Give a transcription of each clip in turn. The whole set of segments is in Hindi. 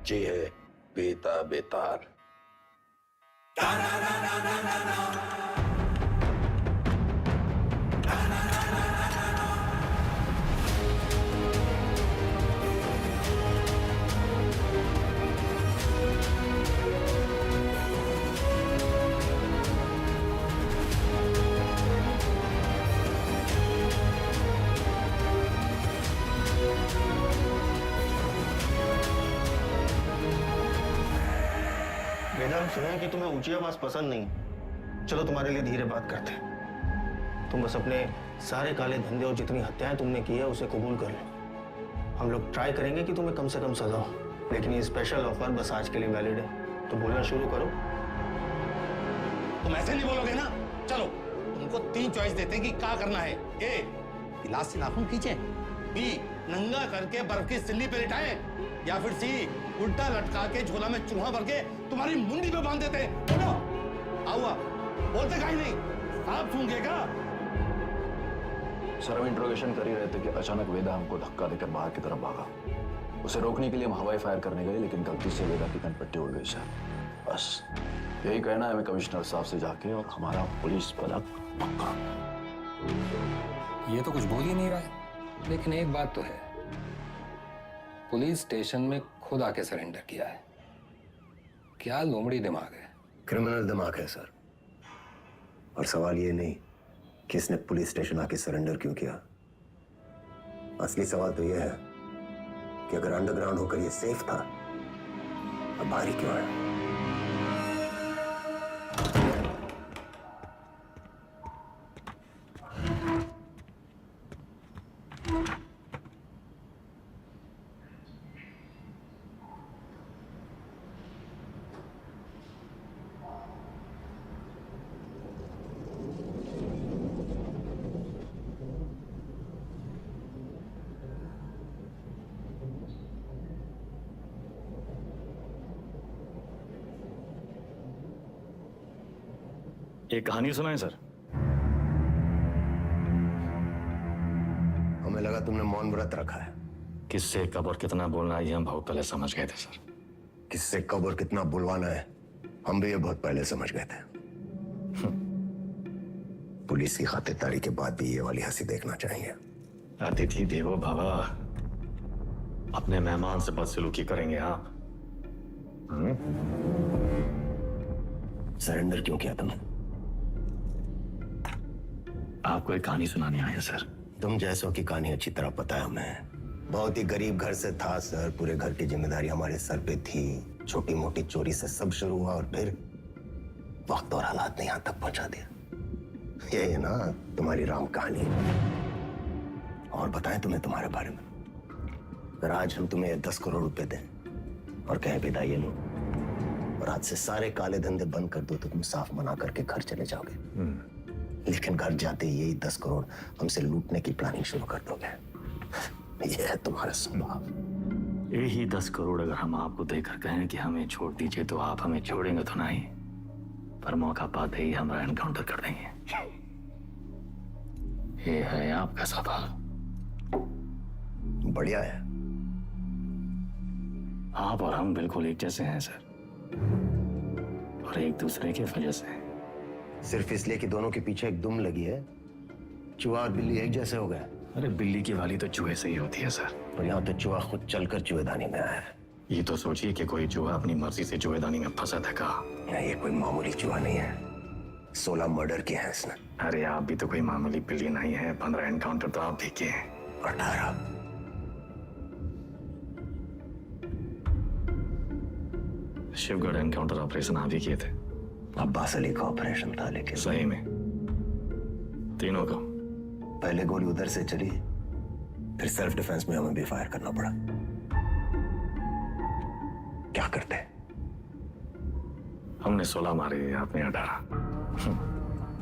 बच्ची है बेता बेतार। वेदा, हम सुना है कि तुम्हें ऊंची आवाज पसंद नहीं। चलो तुम्हारे लिए धीरे बात करते हैं। तुम बस अपने सारे काले धंधे और जितनी हत्याएं तुमने की है उसे कबूल कर लो। हम लोग ट्राई करेंगे कि तुम्हें कम से कम सजा हो, लेकिन ये स्पेशल ऑफर बस आज के लिए वैलिड है। तो बोलना शुरू करो। तुम ऐसे नहीं बोलोगे ना। चलो तुमको 3 चॉइस देते हैं कि क्या करना है। ए, गिलास से नाखून खींचे। बी, नंगा करके बर्फ की सिल्ली पे लिटाए। या फिर सी, उल्टा लटका के झोला में चूहा भर के तुम्हारी मुंडी पे बांध देते। बोलो, आओ बोलते काहे नहीं? आप सूंघेगा। सर, हम इंट्रोगेशन कर ही रहे थे कि अचानक वेदा हमको धक्का देकर बाहर की तरफ भागा। उसे रोकने के लिए हम हवाई फायर करने गए, लेकिन गलती से वेदा की कनपट्टी उड़ गई सर। बस यही कहना है हमें कमिश्नर साहब से जाके, और हमारा पुलिस पलक पक्का। ये तो कुछ बोल ही नहीं रहा है, लेकिन एक बात तो है, पुलिस स्टेशन में खुद आके सरेंडर किया है। क्या लोमड़ी दिमाग है। क्रिमिनल दिमाग है सर। और सवाल ये नहीं कि इसने पुलिस स्टेशन आके सरेंडर क्यों किया। असली सवाल तो यह है कि अगर अंडरग्राउंड होकर यह सेफ था, अब बाहर ही क्यों आया। एक कहानी सुनाए सर। हमें लगा तुमने मौन व्रत रखा है। किससे कब और कितना बोलना है ये हम बहुत पहले समझ गए थे सर। किससे कब और कितना बुलवाना है हम भी ये बहुत पहले समझ गए थे। पुलिस की खातिरदारी के बाद भी ये वाली हंसी देखना चाहिए। अतिथि देवो भव, अपने मेहमान से बदसलूकी करेंगे आप। सरेंडर क्यों किया तुमने? आपको एक कहानी सुनाने आया सर। तुम जैसों की कहानी अच्छी तरह पता है हमें। बहुत ही गरीब घर से था सर। पूरे घर की जिम्मेदारी हमारे सर पे थी। छोटी मोटी चोरी से सब शुरू हुआ और फिर वक्त और हालात ने यहां तक पहुंचा दिया। ये है ना तुम्हारी राम कहानी। और बताएं तुम्हें तुम्हारे बारे में। अगर आज हम तुम्हें 10 करोड़ रुपए दें और कहें विदा ये लो, और आज से सारे काले धंधे बंद कर दो, तो तुम साफ मना करके घर चले जाओगे। लेकिन घर जाते ही यही 10 करोड़ हमसे लूटने की प्लानिंग शुरू कर दोगे। यह है तुम्हारा स्वभाव। यही 10 करोड़ अगर हम आपको देकर कहें कि हमें छोड़ दीजिए, तो आप हमें छोड़ेंगे तो नहीं, पर मौका पाते ही हमारा एनकाउंटर कर देंगे। ये है आपका स्वभाव। बढ़िया है। आप और हम बिल्कुल एक जैसे हैं सर, और एक दूसरे की वजह से। सिर्फ इसलिए कि दोनों के पीछे एक दुम लगी है, चूहा और बिल्ली एक जैसे हो गए। अरे बिल्ली की वाली तो चूहे से ही होती है सर। पर यहाँ तो चूहा खुद चलकर चूहेदानी में आया है। ये तो सोचिए कि कोई चूहा अपनी मर्जी से चूहेदानी में फंसा था का। ये कोई मामूली चूहा नहीं है। 16 मर्डर किए हैं इसने। अरे आप भी तो कोई मामूली बिल्ली नहीं है। 15 एनकाउंटर तो आप भी किए हैं। 18। शिवगढ़ एनकाउंटर ऑपरेशन आप ही किए थे। अब्बास अली का ऑपरेशन था, लेकिन सही में तीनों का। पहले गोली उधर से चली, फिर सेल्फ डिफेंस में हमें भी फायर करना पड़ा। क्या करते? हमने 16 मारे, आपने 18।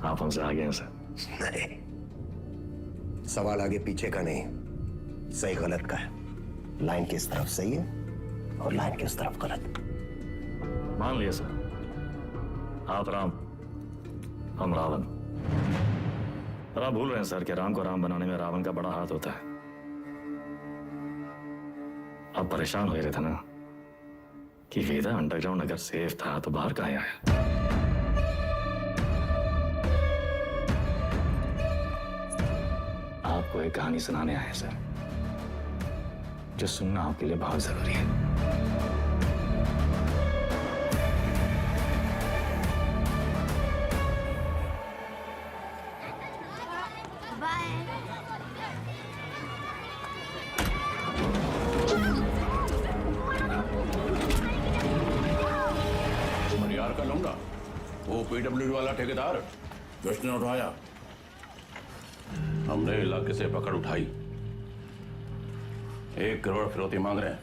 आप हमसे आगे हैं सर। नहीं, सवाल आगे पीछे का नहीं, सही गलत का है। लाइन किस तरफ सही है और लाइन किस तरफ गलत। मान लिया सर, आप राम, हम रावण। पर आप भूल रहे हैं सर कि राम को राम बनाने में रावण का बड़ा हाथ होता है। आप परेशान हो रहे थे ना, कि वेदा अंडरग्राउंड अगर सेफ था तो बाहर कहाँ आया। आपको एक कहानी सुनाने आए हैं सर, जो सुनना आपके लिए बहुत जरूरी है। मरियार का लौंडा, वो पीडब्ल्यूडी वाला ठेकेदार जिसने उठाया, हमने इलाके से पकड़ उठाई। 1 करोड़ फिरौती मांग रहे हैं।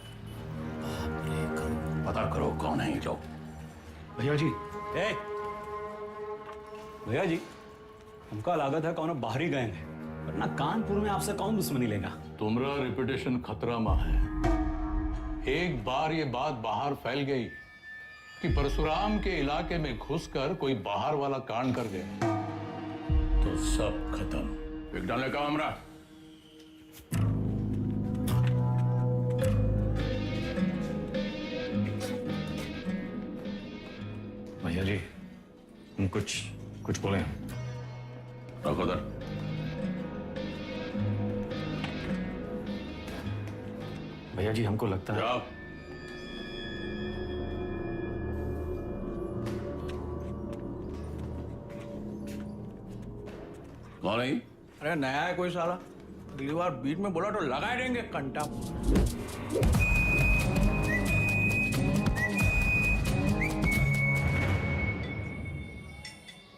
पता करो कौन है ये लोग। भैया जी, भैया जी, हमका लागत है कौन बाहरी गए हैं, वरना कानपुर में आपसे कौन दुश्मनी लेगा। तुम्हारा रेपुटेशन खतरा में है। एक बार ये बात बाहर फैल गई कि परशुराम के इलाके में घुसकर कोई बाहर वाला कांड कर गया तो सब खत्म। एक डालने का हमरा। भैया जी, हम कुछ बोले हैं। रखो दर। भैया जी, हमको लगता है जाओ। कौन है? अरे नया है कोई साला, अगली बार बीच में बोला तो लगा देंगे कंटा।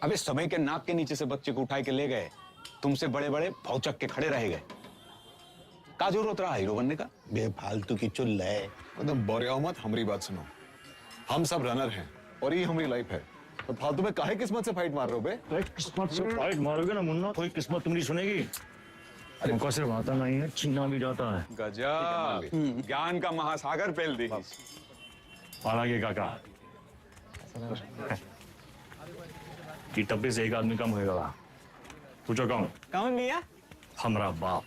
अबे समय के नाक के नीचे से बच्चे को उठाए के ले गए, तुमसे बड़े बड़े भौचक के खड़े रह गए। का जरूरत रहा हीरो बनने का? बेफालतू की चुल है। एकदम बोरिया मत, हमारी बात सुनो। हम सब रनर हैं और ये हमारी लाइफ है, तो फालतू में काहे किस्मत से फाइट मार रहे हो बे? किस्मत से फाइट मारोगे ना मुन्ना, कोई किस्मत तुम्हारी सुनेगी। हमको सिर्फ आता नहीं है, छीना भी जाता है। गजब, ज्ञान का महासागर फैल दी। हालांकि काका कि टप्पे से एक आदमी कम होगा। पूछो कौन? कौन भैया? हमारा बाप।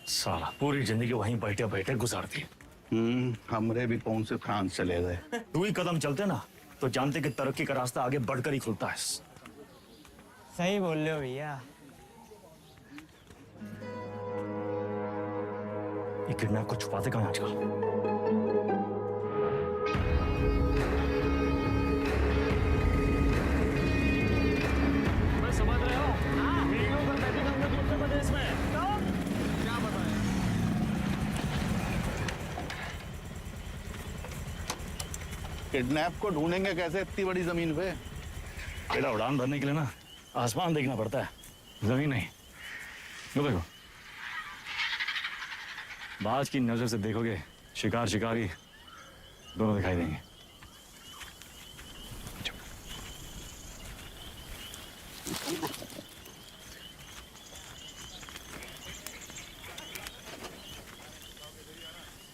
साला पूरी जिंदगी वहीं बैठे बैठे गुजार दी। हमरे भी कौन से फ्रांस चले गए। 2 ही कदम चलते ना तो जानते कि तरक्की का रास्ता आगे बढ़कर ही खुलता है। सही बोल रहे हो भैया। ये किडनैप को छुपाते कहाँ हैं आजकल? किडनैप को ढूंढेंगे कैसे इतनी बड़ी जमीन पे? बेटा, उड़ान भरने के लिए ना आसमान देखना पड़ता है, जमीन नहीं। लो देखो, बाज की नजर से देखोगे शिकार शिकारी दोनों दिखाई देंगे।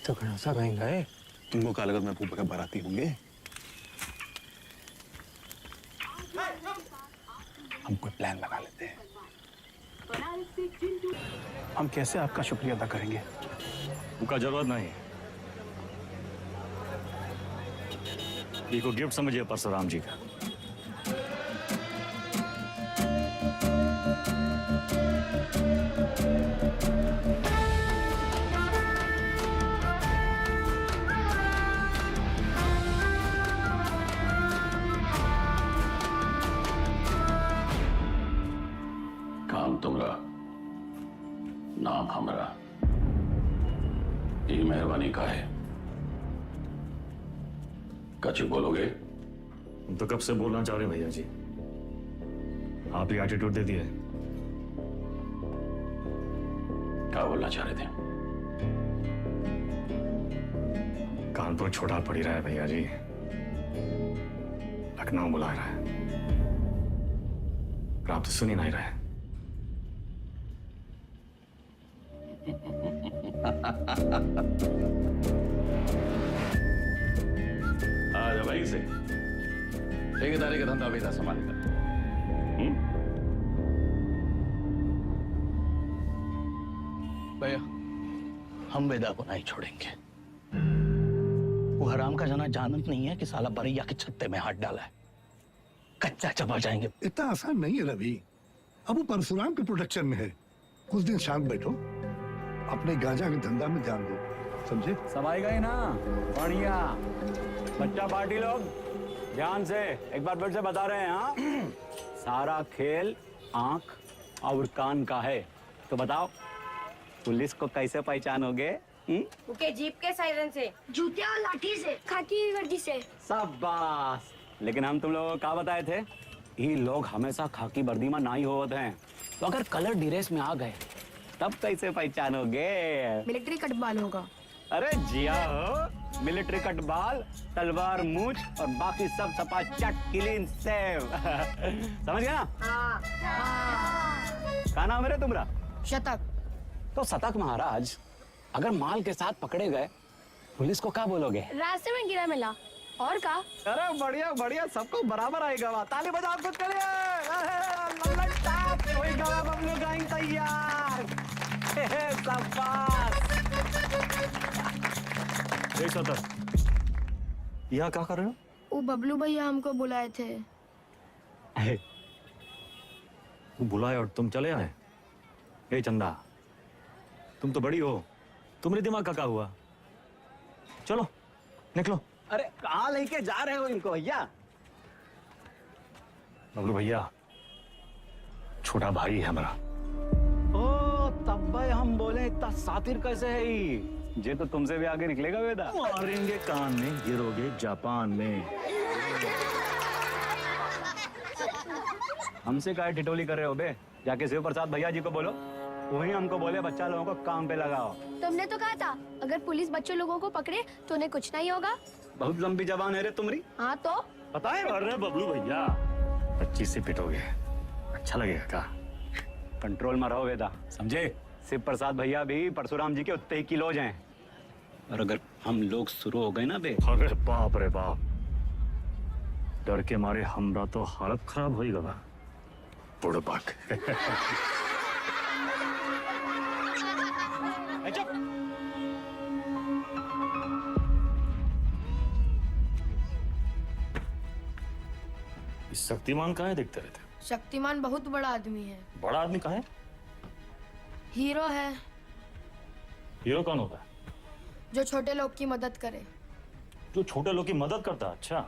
तो सा कहीं गए? तुमको क्या लगत में फूफा के बाराती होंगे? हम कोई प्लान लगा लेते हैं। हम कैसे आपका शुक्रिया अदा करेंगे? उनका जरूरत नहीं। ये को गिफ्ट समझिए परशुराम जी का। काम तुमरा, नाम हमरा। ये मेहरबानी का है। कछु बोलोगे? हम तो कब से बोलना चाह रहे हैं भैया जी, आप ही एटीट्यूड दे दिए। क्या बोलना चाह रहे थे? कानपुर छोड़ा पड़ ही रहा है भैया जी, लखनऊ बुला रहा है, पर आप तो सुन ही नहीं रहे। आजा भाई से ठेकेदारी का धंधा बेटा संभालेगा। भैया, हम वेदा को नहीं छोड़ेंगे। वो हराम का जना जानत नहीं है कि साला बरैया के छत्ते में हाथ डाला है। कच्चा चबा जाएंगे। इतना आसान नहीं है रवि। अब वो परशुराम के प्रोटेक्शन में है। कुछ दिन शांत बैठो, अपने गांजा के धंधा में ध्यान दो, समझे? समाई गई ना? बढ़िया। बच्चा पार्टी लोग ध्यान से एक बार फिर से बता रहे हैं। हाँ, सारा खेल आंख और कान का है। तो बताओ पुलिस को कैसे पहचानोगे? उनके जीप के सायरन से, जूते और लाठी से, खाकी की वर्दी से। शाबाश। लेकिन हम तुम लोगों को क्या बताए थे? ये लोग हमेशा खाकी वर्दी में ना ही होते हैं, तो अगर कलर ड्रेस में आ गए तब कैसे पहचानोगे? मिलिट्री कटबाल होगा। अरे जिया हो, मिलिट्री कटबाल, तलवार मूंछ और बाकी सब सपा चट क्लीन सेव। समझ गया ना? क्या नाम है रे तुम्हारा? शतक। तो शतक महाराज, अगर माल के साथ पकड़े गए पुलिस को क्या बोलोगे? रास्ते में गिरा मिला। और का? अरे बढ़िया बढ़िया, सबको बराबर आएगा। ताली बजाओ खुद के लिए। कोई गवा बबलू गाइंग तैयार। शाबाश। एक सतर, यहाँ क्या कर रहे हो? वो बबलू भैया हमको बुलाए थे। वो बुलाए और तुम चले आए? ए चंदा, तुम तो बड़ी हो, तुम्हारे दिमाग का क्या हुआ? चलो निकलो। अरे कहाँ लेके जा रहे हो इनको भैया? बबलू भैया छोटा भाई है हमारा। ओ तब भाई हम बोले इतना सातिर कैसे है ये तो तुमसे भी आगे निकलेगा वेदा। मारेंगे कान में, गिरोगे जापान में। हमसे काय टिटोली कर रहे हो बे? जाके शिव प्रसाद भैया जी को बोलो, वही हमको बोले बच्चा लोगों को काम पे लगाओ। तुमने तो कहा था अगर पुलिस बच्चे लोगों को पकड़े तो उन्हें कुछ नहीं होगा। बहुत लंबी जबान है रे तुम्हारी। हाँ तो पता है? अरे बबलू भैया 25 से पिटोगे, अच्छा लगेगा क्या? कंट्रोल में रहो वेदा, समझे? शिव प्रसाद भैया भी परशुराम जी के उतने ही किलोज हैं, और अगर हम लोग शुरू हो गए ना बे। अरे बाप रे बाप, डर के मारे हमरा तो हालत खराब हो गया। बुड़बक। शक्तिमान कहाँ है दिखते रहते? शक्तिमान बहुत बड़ा आदमी है। बड़ा आदमी कहाँ है? हीरो है। हीरो कौन होता है? जो छोटे लोग की मदद करे। जो छोटे लोग की मदद करता है? अच्छा,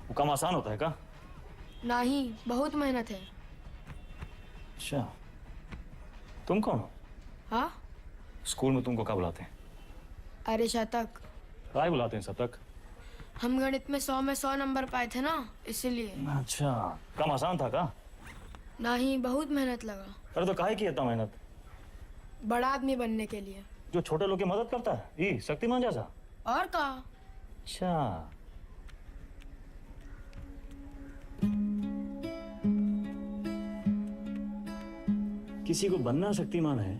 वो काम आसान होता है क्या? नहीं, बहुत मेहनत है। अच्छा, तुम कौन हो? हाँ? स्कूल में तुमको क्या बुलाते हैं? अरे शतक। क्या बुलाते हैं शतक? हम गणित में 100 में 100 नंबर पाए थे ना, इसीलिए। अच्छा, काम आसान था क्या? नहीं, बहुत मेहनत लगा। अरे तो काहे की इतना मेहनत? बड़ा आदमी बनने के लिए। जो छोटे लोग की मदद करता है, ये शक्तिमान जैसा? और का? अच्छा, किसी को बनना शक्तिमान है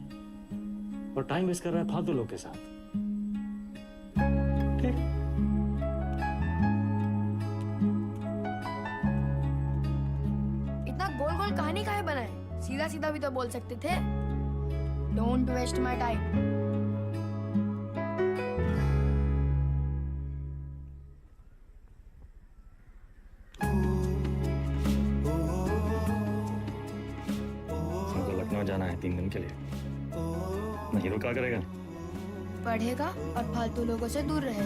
और टाइम वेस्ट कर रहा है फालतू लोग के साथ। ठीक। इतना गोल गोल कहानी काहे बनाए? सीधा सीधा भी तो बोल सकते थे। Don't waste my time. जाना है 3 दिन के लिए। हीरो क्या करेगा? पढ़ेगा और फालतू लोगों से दूर रहेगा।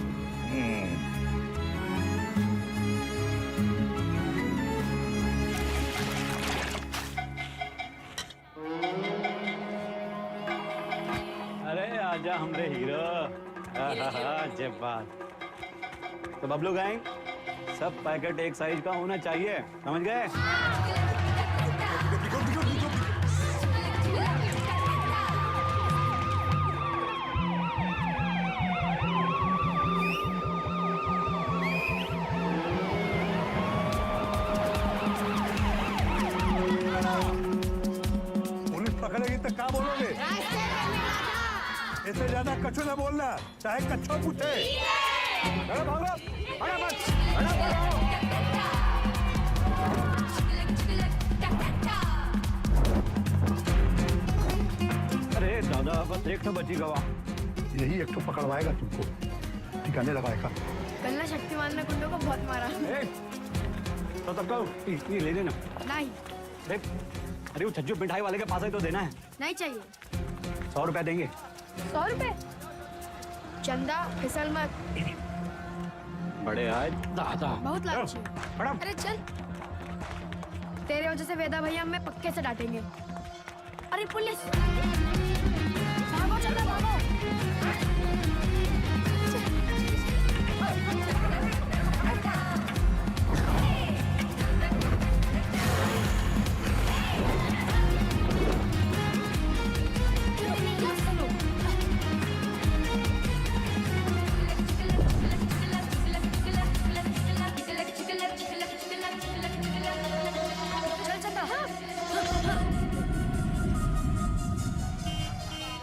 अरे आजा हमरे हीरो। जय बात। तो बबलू गैंग, सब पैकेट एक साइज का होना चाहिए, समझ गए? पकड़ेगी तो क्या बोलोगे? इससे ज्यादा कछु ना बोलना, चाहे कच्छो पूछे। अरे भागो, अरे दादा बस एक तो बची गवा। यही एक तो पकड़वाएगा तुमको। ठिकाने लगाएगा। कल ना शक्तिमान ने गुंडों को बहुत मारा। तो तब कहो ये ले लेना। नहीं देख, अरे वो छज्जू मिठाई वाले के पास ही तो देना है। नहीं चाहिए। 100 रुपए देंगे। 100 रुपए? चंदा फिसल मत। बड़े आज दादा बहुत लालची है। अरे चल, तेरे वजह से वेदा भैया हमें पक्के से डांटेंगे। अरे पुलिस, भागो चंदा भागो।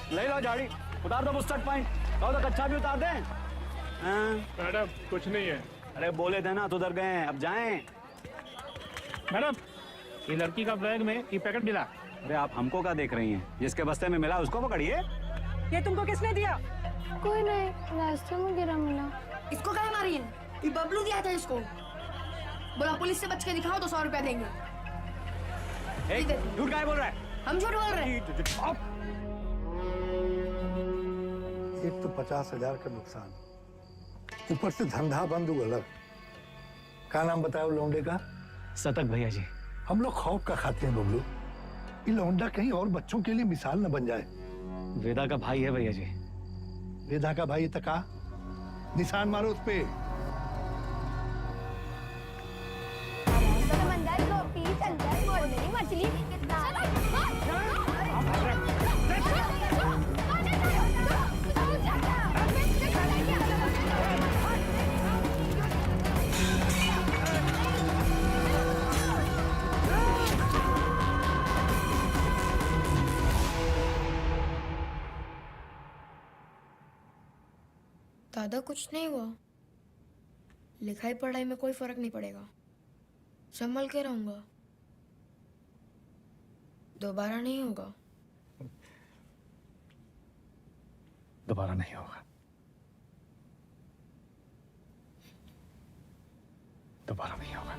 ले लो झाड़ी, उतार दो बुस्टर्ड पॉइंट। कहो तो कच्चा भी उतार दें। मैडम कुछ नहीं है। अरे बोले थे ना, तो उधर गए, अब जाएं। मैडम ये लड़की का बैग में ये पैकेट मिला। अरे आप हमको क्या देख रही हैं? जिसके बस्ते में मिला उसको पकड़िए। ये तुमको किसने दिया? कोई नहीं, रास्ते में गिरा मिला। इसको क्या मारी है? ये बबलू दिया था इसको। बोला पुलिस से बच के दिखाओ तो 100 रुपया देंगे। झूठ काहे बोल रहा है? हम झूठ बोल रहे हैं। एक तो 50,000 का नुकसान, ऊपर से धंधा बंद हुआ अलग। क्या नाम बताया लौंडे का? सतक भैया जी। हम लोग खौफ का खाते हैं बबलू, ये लौंडा कहीं और बच्चों के लिए मिसाल न बन जाए। वेदा का भाई है भैया जी। वेदा का भाई तका, निशान मारो उस पे। समंदर गोपी चंदर बोल मेरी मछली। दादा कुछ नहीं हुआ, लिखाई पढ़ाई में कोई फर्क नहीं पड़ेगा, संभल के रहूंगा, दोबारा नहीं होगा। दोबारा नहीं होगा, दोबारा नहीं होगा।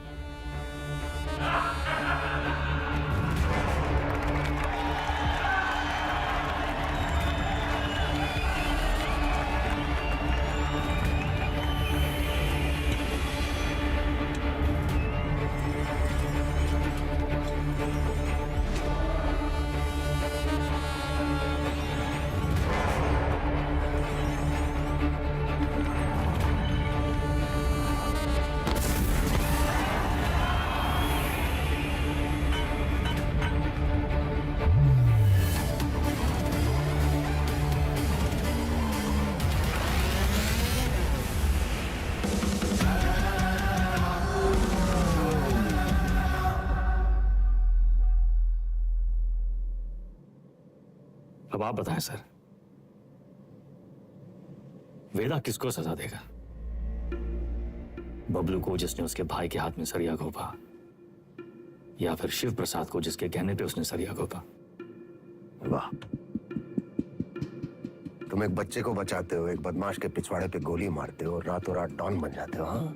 अब आप बताएं सर, वेदा किसको सजा देगा? बबलू को जिसने उसके भाई के हाथ में सरिया घोंपा, या फिर शिव प्रसाद को जिसके कहने पे उसने सरिया घोंपा? वाह, तुम एक बच्चे को बचाते हो, एक बदमाश के पिछवाड़े पे गोली मारते हो, रातों रात डॉन बन जाते हो। हाँ,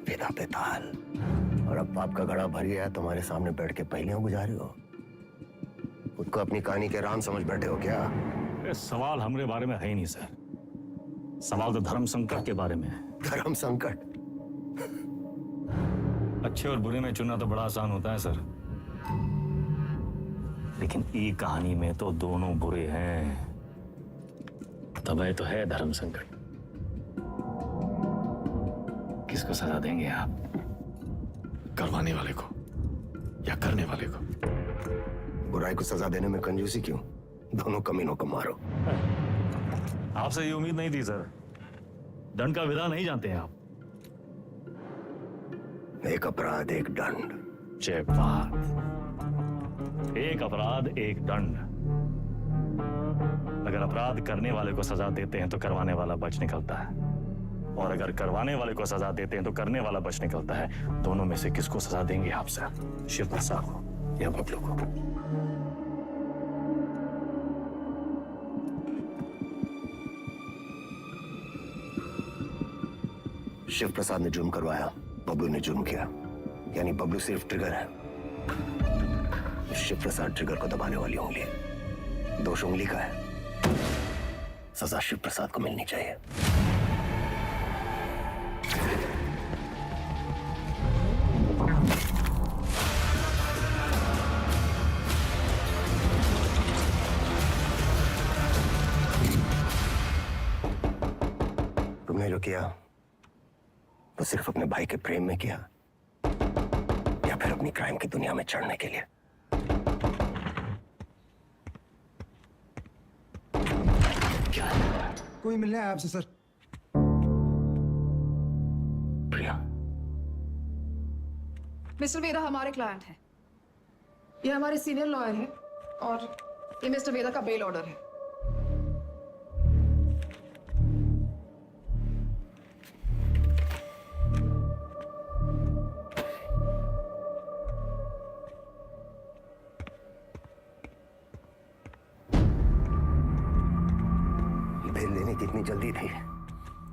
वेदा पे ताल। और अब पाप का घड़ा भर गया, तुम्हारे सामने बैठ के पहेलियां बुझा रहे हो। खुद को अपनी कहानी के राम समझ बैठे हो क्या? सवाल हमारे बारे में है ही नहीं सर, सवाल तो धर्म संकट के बारे में है। धर्म संकट? अच्छे और बुरे में चुनना तो बड़ा आसान होता है सर, लेकिन ई कहानी में तो दोनों बुरे हैं, तब तो है धर्म संकट। किसको सजा देंगे आप? करवाने वाले को या करने वाले को? बुराई को सजा देने में कंजूसी क्यों? दोनों कमीनों को मारो। आपसे ये उम्मीद नहीं थी सर, दंड का विधान नहीं जानते हैं आप। एक अपराध एक दंड। जय बात, एक अपराध एक दंड। अगर अपराध करने वाले को सजा देते हैं तो करवाने वाला बच निकलता है, और अगर करवाने वाले को सजा देते हैं तो करने वाला बच निकलता है। दोनों में से किसको सजा देंगे आप सर? शिव प्रसाद को या बबलू को? शिव प्रसाद ने जुर्म करवाया, बबलू ने जुर्म किया, यानी बबलू सिर्फ ट्रिगर है, शिव प्रसाद ट्रिगर को दबाने वाली उंगली है। दोष उंगली का है, सजा शिव प्रसाद को मिलनी चाहिए। तुमने जो किया वो सिर्फ अपने भाई के प्रेम में किया या फिर अपनी क्राइम की दुनिया में चढ़ने के लिए? कोई मिलने आया आपसे सर। प्रिया, मिस्टर वेदा हमारे क्लाइंट हैं। ये हमारे सीनियर लॉयर हैं और ये मिस्टर वेदा का बेल ऑर्डर है। बेल लेने की इतनी जल्दी थी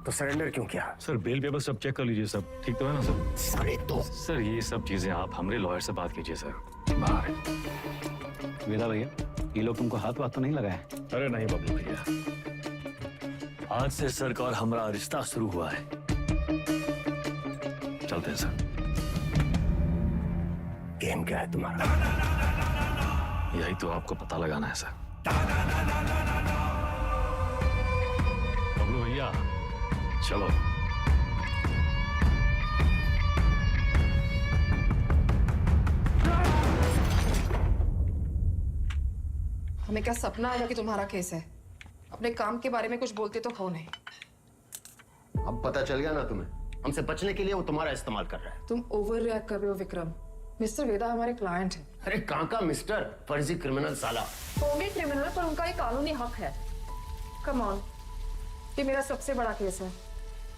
तो सरेंडर क्यों किया? सर बेल पेपर सब चेक कर लीजिए, सब ठीक तो है ना सर? सारे तो सर ये सब चीजें आप हमारे लॉयर से बात कीजिए सर। बाहर है। वेदा भैया, ये लोग तुमको हाथ वाथ तो नहीं लगाए? अरे नहीं बबलू भैया, आज से सर का और हमारा रिश्ता शुरू हुआ है। चलते हैं सर। गेम क्या है तुम्हारा? यही तो आपको पता लगाना है सर। बबलू भैया चलो। हमें क्या सपना आया कि तुम्हारा केस है? अपने काम के बारे में कुछ बोलते तो हो नहीं। अब पता चल गया ना तुम्हें, हमसे बचने के लिए वो तुम्हारा इस्तेमाल कर रहा है। तुम ओवर रिएक्ट कर रहे हो विक्रम। मिस्टर वेदा हमारे क्लाइंट हैं। अरे कहाँ का मिस्टर, फर्जी क्रिमिनल साला। होंगे क्रिमिनल पर उनका एक कानूनी हक है। कम ऑन, ये मेरा सबसे बड़ा केस है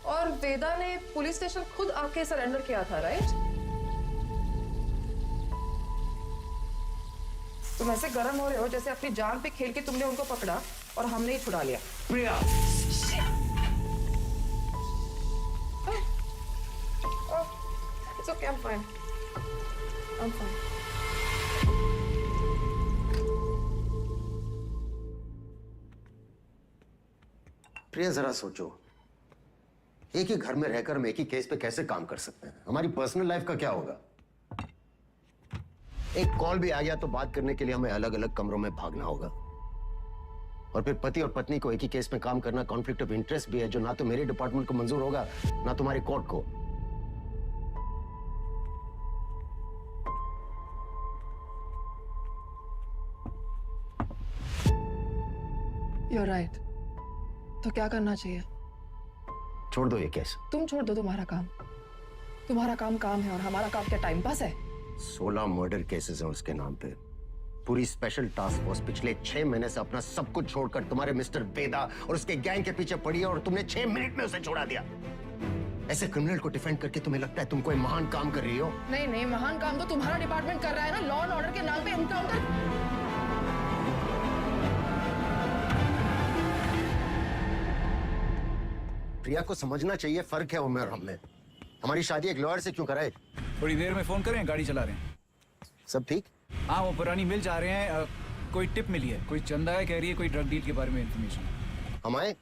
और वेदा ने पुलिस स्टेशन खुद आके सरेंडर किया था, राइट? तुम ऐसे गर्म हो रहे हो जैसे अपनी जान पे खेल के तुमने उनको पकड़ा और हमने ही छुड़ा लिया। प्रिया, It's okay, I'm fine. I'm fine. प्रिया जरा सोचो, एक ही घर में रहकर हम एक ही केस पे कैसे काम कर सकते हैं? हमारी पर्सनल लाइफ का क्या होगा? एक कॉल भी आ गया तो बात करने के लिए हमें अलग अलग कमरों में भागना होगा। और फिर पति और पत्नी को एक ही केस में काम करना कॉन्फ्लिक्ट ऑफ इंटरेस्ट भी है, जो ना तो मेरे डिपार्टमेंट को मंजूर होगा ना तुम्हारी कोर्ट को। You're right. तो क्या करना चाहिए? छोड़ दो ये केस। तुम छोड़ दो तुम्हारा काम। तुम्हारा काम काम है और हमारा काम क्या टाइम पास है? 16 मर्डर केसेस हैं उसके नाम पे। पूरी स्पेशल टास्क फोर्स पिछले 6 महीने से अपना सब कुछ छोड़कर तुम्हारे मिस्टर वेदा और उसके गैंग के पीछे पड़ी है और तुमने 6 मिनट में उसे छोड़ा दिया। ऐसे क्रिमिनल को डिफेंड करके तुम्हें लगता है तुम कोई महान काम कर रही हो? नहीं नहीं, महान काम तो तुम्हारा डिपार्टमेंट कर रहा है ना, लॉ एंड ऑर्डर के नाम पे एनकाउंटर। प्रिया को समझना चाहिए, फर्क है उम्र और हम में। हमारी शादी एक लॉयर से क्यों कराए? थोड़ी देर में फोन करें, गाड़ी चला रहे हैं। सब ठीक? हाँ, वो पुरानी मिल जा रहे हैं। कोई टिप मिली है, कोई चंदा है कह रही है, कोई ड्रग डील के बारे में इंफॉर्मेशन। हम आए?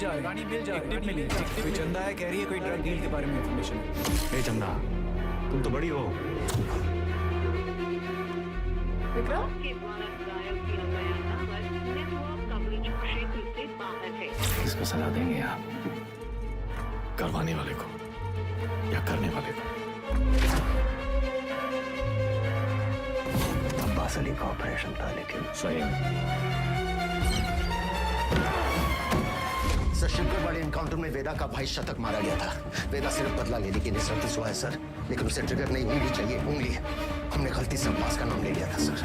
जा रही है, एक टिप मिली है। कोई चंदा है, कह रही है कोई ड्रग डील के बारे में इंफॉर्मेशन है। ए चंदा, तुम तो बड़ी हो। विक्रम किसको सलाह देंगे आप? करवाने वाले को या करने वाले को? अब्बास अली का ऑपरेशन था, लेकिन सही सर शिवगढ़ वाले एनकाउंटर में वेदा का भाई शतक मारा गया था। वेदा सिर्फ बदला लेने की निसरती हुआ है सर, लेकिन उसे ट्रिगर नहीं, उंगली चाहिए, उंगली। हमने गलती से अब्बास का नाम ले लिया था सर।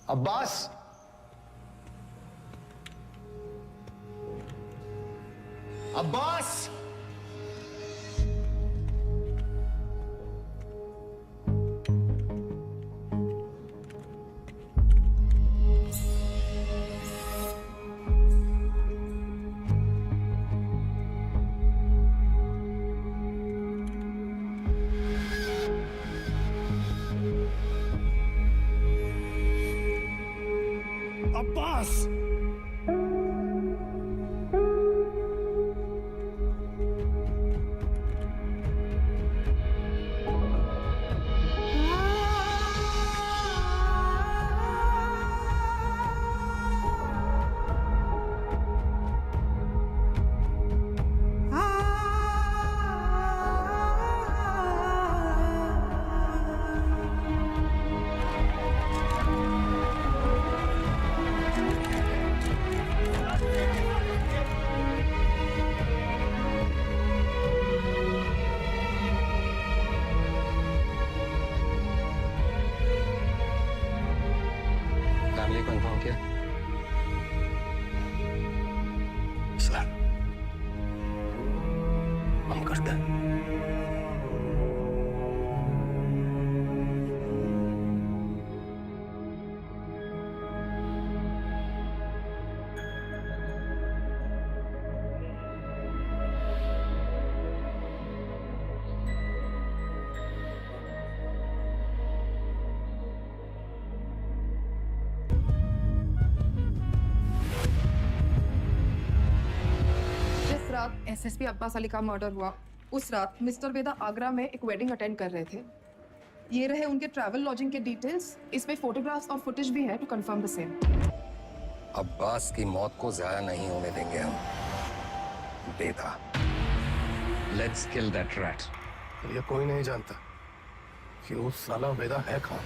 अब्बास, अब्बास, अब्बास, फैमिली को इन्फॉर्म किया? सर हम करते हैं। जिस रात एसएसपी अब्बास अली का मर्डर हुआ, उस रात मिस्टर वेदा आगरा में एक वेडिंग अटेंड कर रहे थे। ये रहे उनके ट्रैवल लॉजिंग के डिटेल्स। इसमें फोटोग्राफ्स और फुटेज भी है to confirm the same. Abbas की मौत को जाया नहीं होने देंगे हम। Veda, let's kill that rat. ये कोई नहीं जानता कि उस साला वेदा है कौन।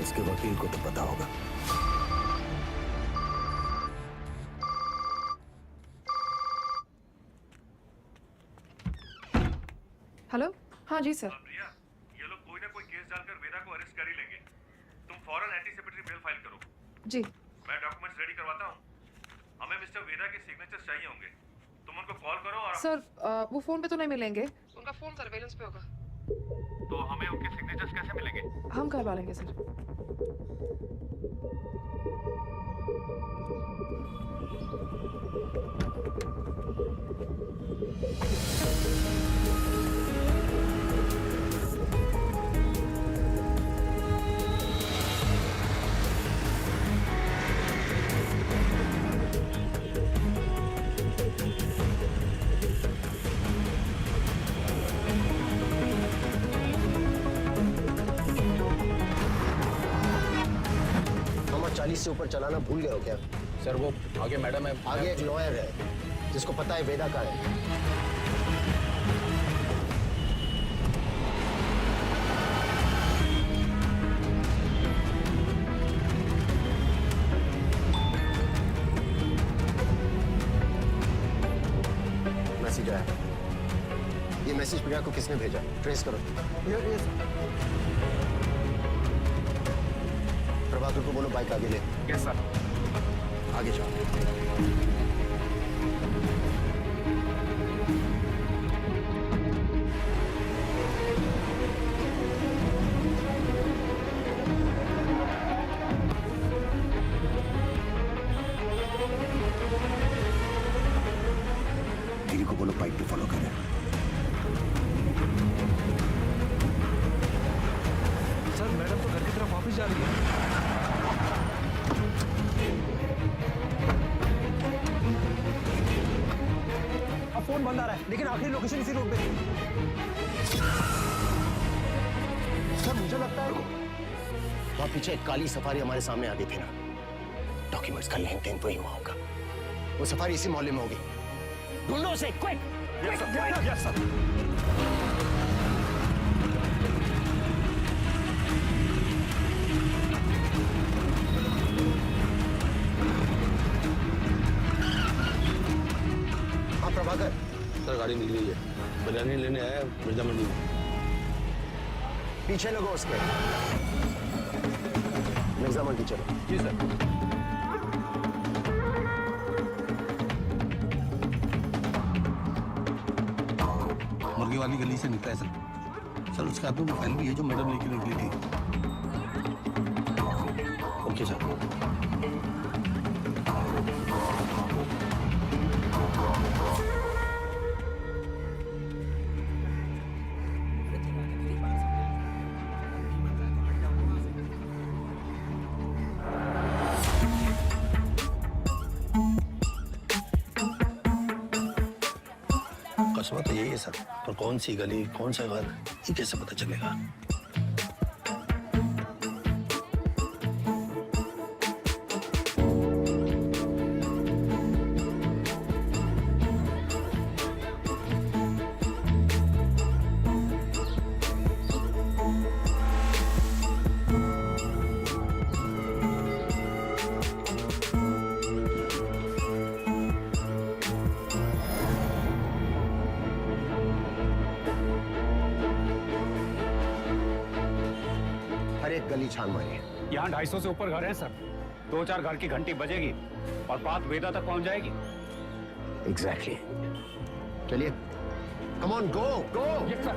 उसके वकील को तो पता होगा। हेलो, हाँ जी सर। प्रिया, ये लोग कोई ना कोई केस डालकर वेदा को अरेस्ट कर ही लेंगे। तुम फौरन एंटीसिपेटरी बेल फाइल करो। जी मैं डॉक्यूमेंट्स रेडी करवाता हूँ। हमें मिस्टर वेदा के सिग्नेचर्स चाहिए होंगे। तुम उनको कॉल करो और सर वो फोन पे तो नहीं मिलेंगे, उनका फोन सर्वेलेंस पे होगा। तो हमें उनके सिग्नेचर्स कैसे मिलेंगे? हम करवा लेंगे सर। हम 40 से ऊपर चलाना भूल गए हो क्या? सर वो आगे मैडम है। आगे एक लॉयर है जिसको पता है वेदा का है। मैसेज आया। ये मैसेज प्रिया को किसने भेजा? ट्रेस करो। प्रभाकर को बोलो बाइक आगे ले। Yes sir. आगे जाओ। फॉलो करें। सर मैडम तो घर की तरफ वापस जा रही है। अब फोन बंद आ रहा है, लेकिन आखिरी लोकेशन इसी रोड पे थी। सर मुझे लगता है वहां पीछे एक काली सफारी हमारे सामने आ गई थी ना, डॉक्यूमेंट्स का लेन देन वही हुआ होगा। वो सफारी इसी मोहल्ले में होगी। ढूंढो उसे, क्विक! Yes sir. हाँ प्रभाकर, सर गाड़ी मिल गई है, बिरयानी लेने आया मिर्जा मंडी में। पीछे लगो उसके। मिर्जा मंडी चलो। जी सर। मुर्गी वाली गली से निकला है सर। सर उसके हाथ में वो फाइल भी है जो मैडम लेके निकली थी। Okay sir. कस्बा तो यही है सर, पर कौन सी गली कौन सा घर ये कैसे पता चलेगा? हर एक गली छान मारिए। यहाँ 250 से ऊपर घर हैं सर। 2-4 घर की घंटी बजेगी और बात वेदा तक पहुंच जाएगी। एग्जैक्टली। चलिए, come on, go go. Yes sir.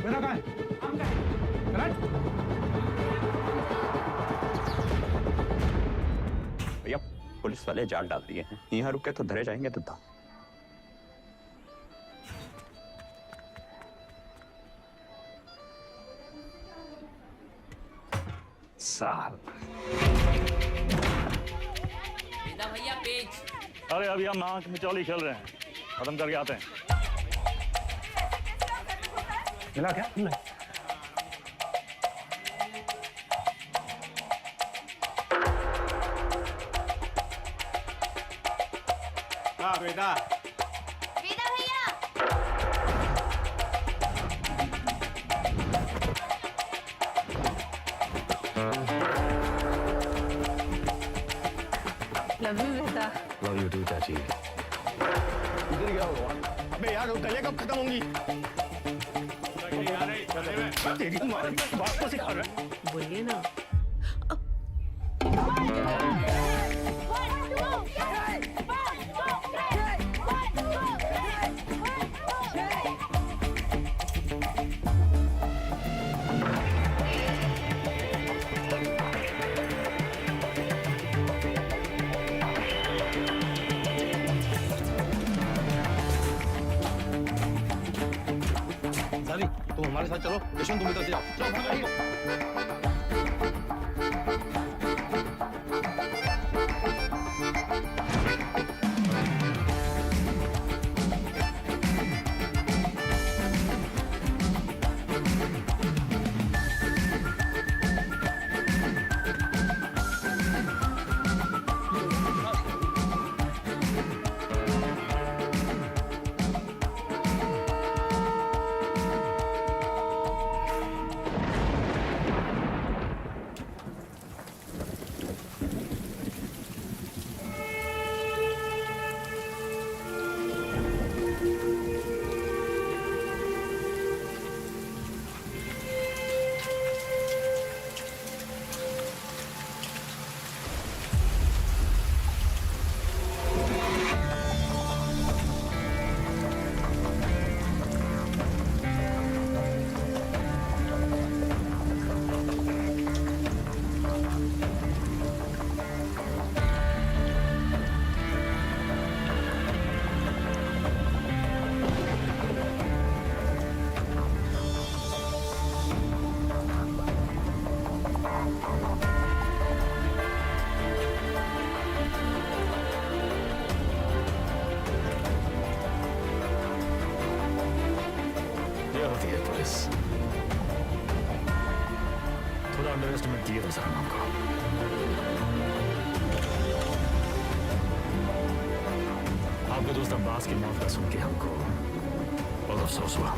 मेरा कहाँ है? भैया पुलिस वाले जाल डाल दिए हैं, यहाँ रुके तो धरे जाएंगे तो था। साहब भैया पेज। अरे अभी हम आंख मिचौली खेल रहे हैं, खत्म करके आते हैं। मिला क्या? हाँ बेटा। वेदा भैया। लव यू बेटा। लव यू टू चाची। इधर क्या हुआ? अबे यार वो कलियां कब खत्म होंगी? तेरी माँ बात को सिखा रहा है। बोलिए ना। साली तुम हमारे साथ चलो, यशवंत तुम इधर से जाओ। चलो भागो। होती है पुलिस। थोड़ा अंडर एस्टिमेट किया था सर आपको। आपके दोस्त अब्बास की मौत का सुन के हमको बहुत अफसोस हुआ।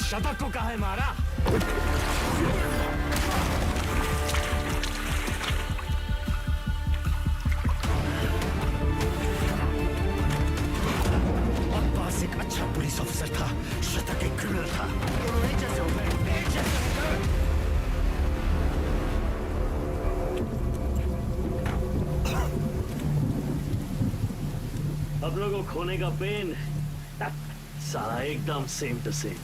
शतक को कहा है मारा? अब्बास एक अच्छा पुलिस ऑफिसर था, शतक एक क्रिमिनल था। दोनों एक जैसे हो गए, एक जैसे हो गए। अब लोगों को खोने का पेन सारा एकदम सेम टू सेम।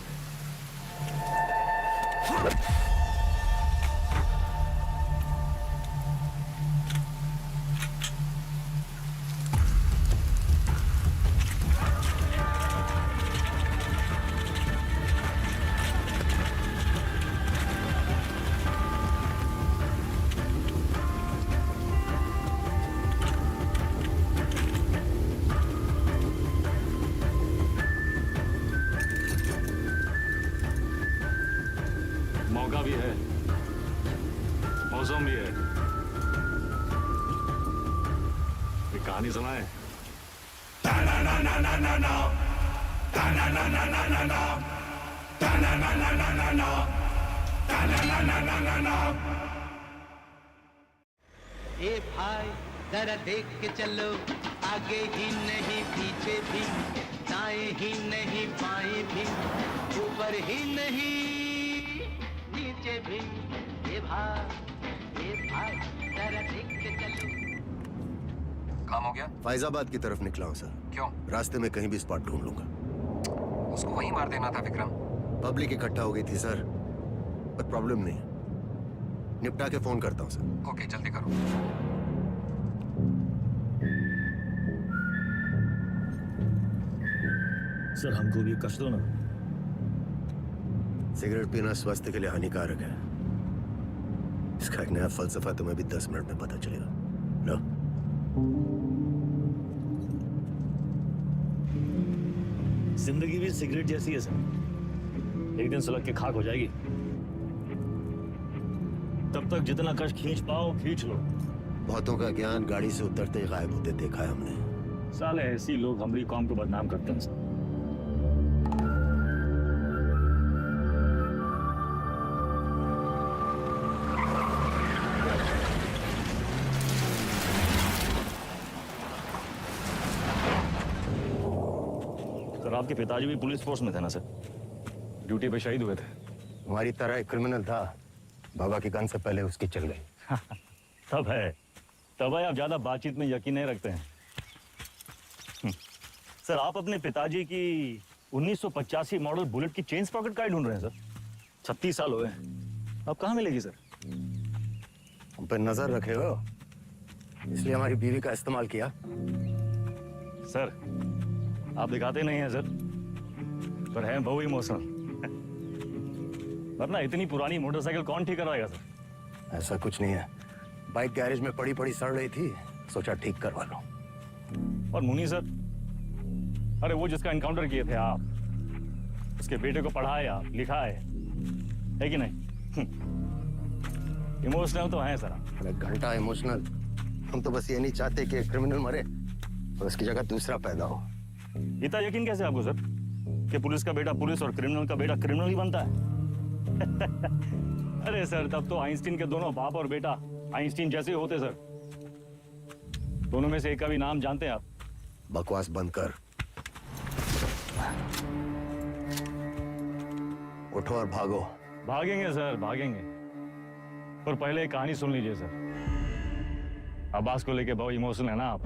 मौका भी है, मौसम भी है। एक कहानी सुनाए। ए भाई जरा देख के चलो, आगे ही नहीं पीछे भी, दाएं ही नहीं बाएं भी, ऊपर ही नहीं नीचे भी। ए भाई जरा देख के चलो। काम हो गया? फैजाबाद की तरफ निकला हूँ सर। क्यों? रास्ते में कहीं भी स्पॉट ढूंढ लूंगा। उसको वहीं मार देना था विक्रम। पब्लिक इकट्ठा हो गई थी सर, पर प्रॉब्लम नहीं, निपटा के फोन करता हूँ सर। ओके, जल्दी करो। सर हमको भी कष्ट दो ना। सिगरेट पीना स्वास्थ्य के लिए हानिकारक है। इसका एक नया फलसफा तुम्हें भी 10 मिनट में पता चलेगा। लो। जिंदगी भी सिगरेट जैसी है सर, एक दिन सुलग के खाक हो जाएगी। तब तक जितना कष्ट खींच पाओ खींच लो। बहुतों का ज्ञान गाड़ी से उतरते ही गायब होते देखा है हमने। साले ऐसी लोग हमारी कौम को बदनाम करते हैं सर। सर आपके पिताजी भी पुलिस फोर्स में थे ना सर? ड्यूटी पे शहीद हुए थे। हमारी तरह एक क्रिमिनल था, बाबा की गन से पहले उसकी चल गई। तब है आप ज्यादा बातचीत में यकीन नहीं रखते हैं। सर आप अपने पिताजी की 1985 मॉडल बुलेट की चेन स्प्रॉकेट का ढूंढ रहे हैं सर। 36 साल हुए हैं। अब कहाँ मिलेगी सर? हम पे नजर रखे हो, इसलिए हमारी बीवी का इस्तेमाल किया। सर आप दिखाते नहीं हैं सर, पर हैं बहु इमोशनल। वरना इतनी पुरानी मोटरसाइकिल कौन ठीक करवाएगा सर? ऐसा कुछ नहीं है, बाइक गैरेज में पड़ी पड़ी सड़ रही थी, सोचा ठीक करवा लो। और मुनी सर, अरे वो जिसका एनकाउंटर किए थे आप, उसके बेटे को पढ़ाया लिखाया है कि नहीं? इमोशनल तो हैं सर। अरे घंटा इमोशनल, हम तो बस ये नहीं चाहते कि एक क्रिमिनल मरे और उसकी जगह दूसरा पैदा हो। इतना यकीन कैसे आपको सर कि पुलिस का बेटा पुलिस और क्रिमिनल का बेटा क्रिमिनल ही बनता है? अरे सर, तब तो आइंस्टीन के दोनों बाप और बेटा आइंस्टीन जैसे होते सर। दोनों में से एक का भी नाम जानते हैं आप? बकवास बंद कर, उठो और भागो। भागेंगे सर, भागेंगे, पर पहले एक कहानी सुन लीजिए सर। अब्बास को लेके बहुत इमोशनल है ना आप?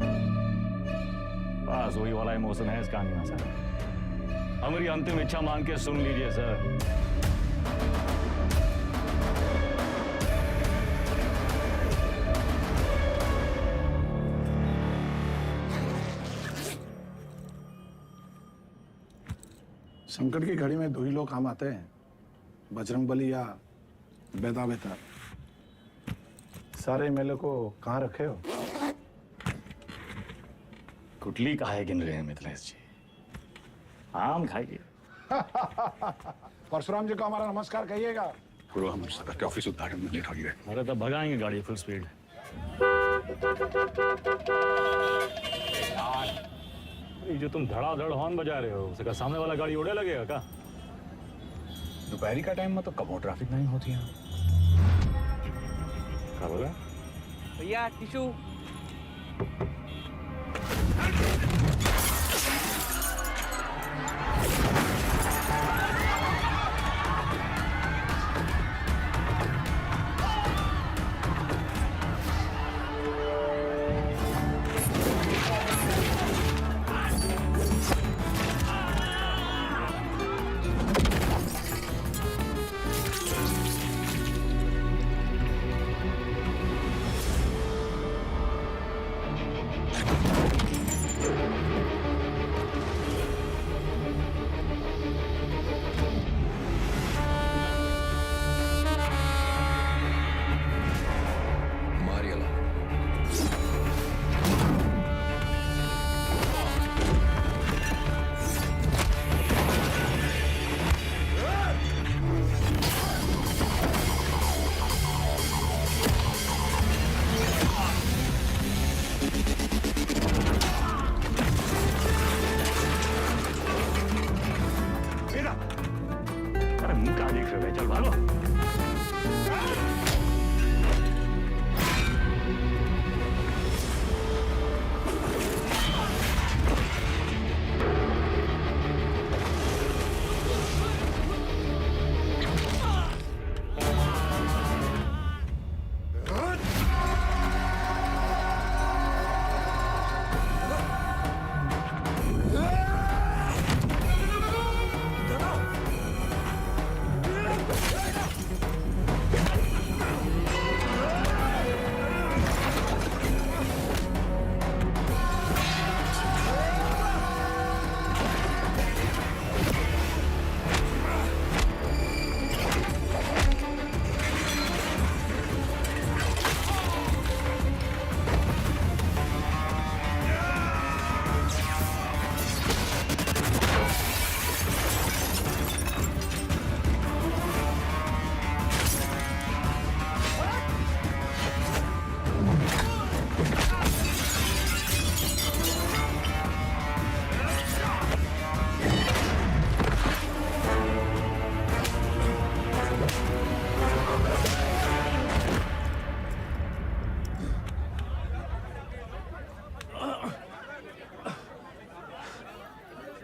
बस वही वाला इमोशन है इस कहानी में सर। हमारी अंतिम इच्छा मान के सुन लीजिए सर। संकट की घड़ी में दो ही लोग काम आते हैं, बजरंगबली या बेदा बेतार। सारे मेले को कहाँ रखे हो? कुटली काहे गिन रहे हैं मिथिलेश जी? आम खाइए। परशुराम जी को हमारा नमस्कार कहिएगा। पूर्व हम के ऑफिस उद्घाटन में लेट हो गए। अरे तब भगाएंगे गाड़ी फुल स्पीड। ये जो तुम धड़ाधड़ हॉर्न बजा रहे हो, उसका सामने वाला गाड़ी उड़े लगेगा क्या? दोपहरी का टाइम में तो कबो ट्रैफिक नहीं होती है। क्या बोला भैया? टिशू। अरे मुंह कहाँ देख रहे हो? चल भागो।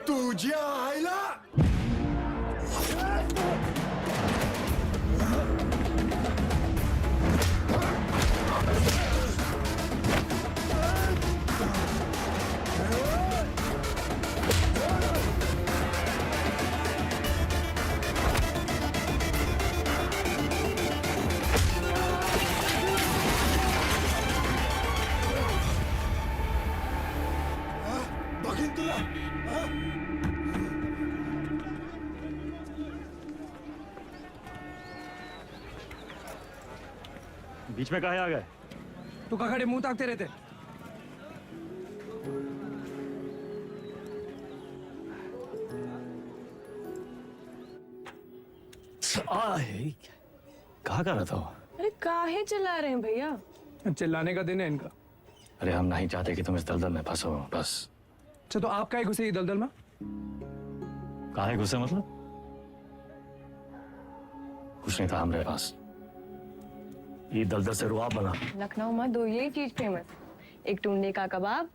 तुझ्या आईला बीच में काहे आ गए? तू का खड़े मुंह ताकते रहते? कहाँ कर रहा था वो? अरे काहे चिल्ला रहे हैं भैया? चिल्लाने का दिन है इनका। अरे हम नहीं चाहते कि तुम इस दलदल में फंसो, बस। अच्छा तो आप काहे घुसे ये दलदल में? काहे गुस्से मतलब? कुछ नहीं था हमारे पास। ये दलदल से रुआब बना। लखनऊ में दो यही चीज फेमस, एक टुंडे का कबाब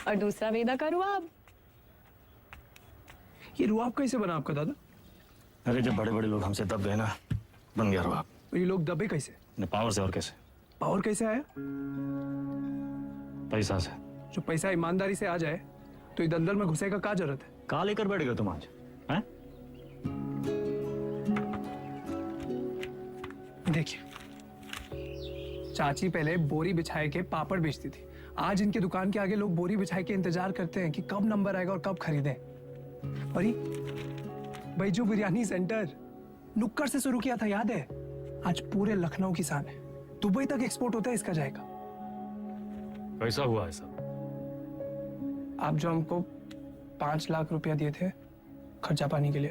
और दूसरा वेदा का रुआब। ये रुआब कैसे बना आपका दादा? अरे जब बड़े बड़े लोग हमसे दब गए ना, बन गया रुआब। ये लोग दबे कैसे? पावर से, और कैसे? पावर कैसे आया? पैसा से। जो पैसा ईमानदारी से आ जाए तो ये दलदल में घुसे का क्या जरूरत है? कहाँ लेकर बैठ गए तुम आज? हैं? देखिए, चाची पहले बोरी बिछाए के पापड़ बेचती थी। आज इनके दुकान के आगे लोग बोरी बिछाए के इंतजार करते हैं कि कब नंबर आएगा और कब खरीदें। और ये बैजू बिरयानी सेंटर नुक्कड़ से शुरू किया था, याद है? आज पूरे लखनऊ की शान है। दुबई तक एक्सपोर्ट होता है इसका जाएगा। कैसा हुआ है सब? आप जो हमको 5 लाख रुपया दिए थे खर्चा पानी के लिए,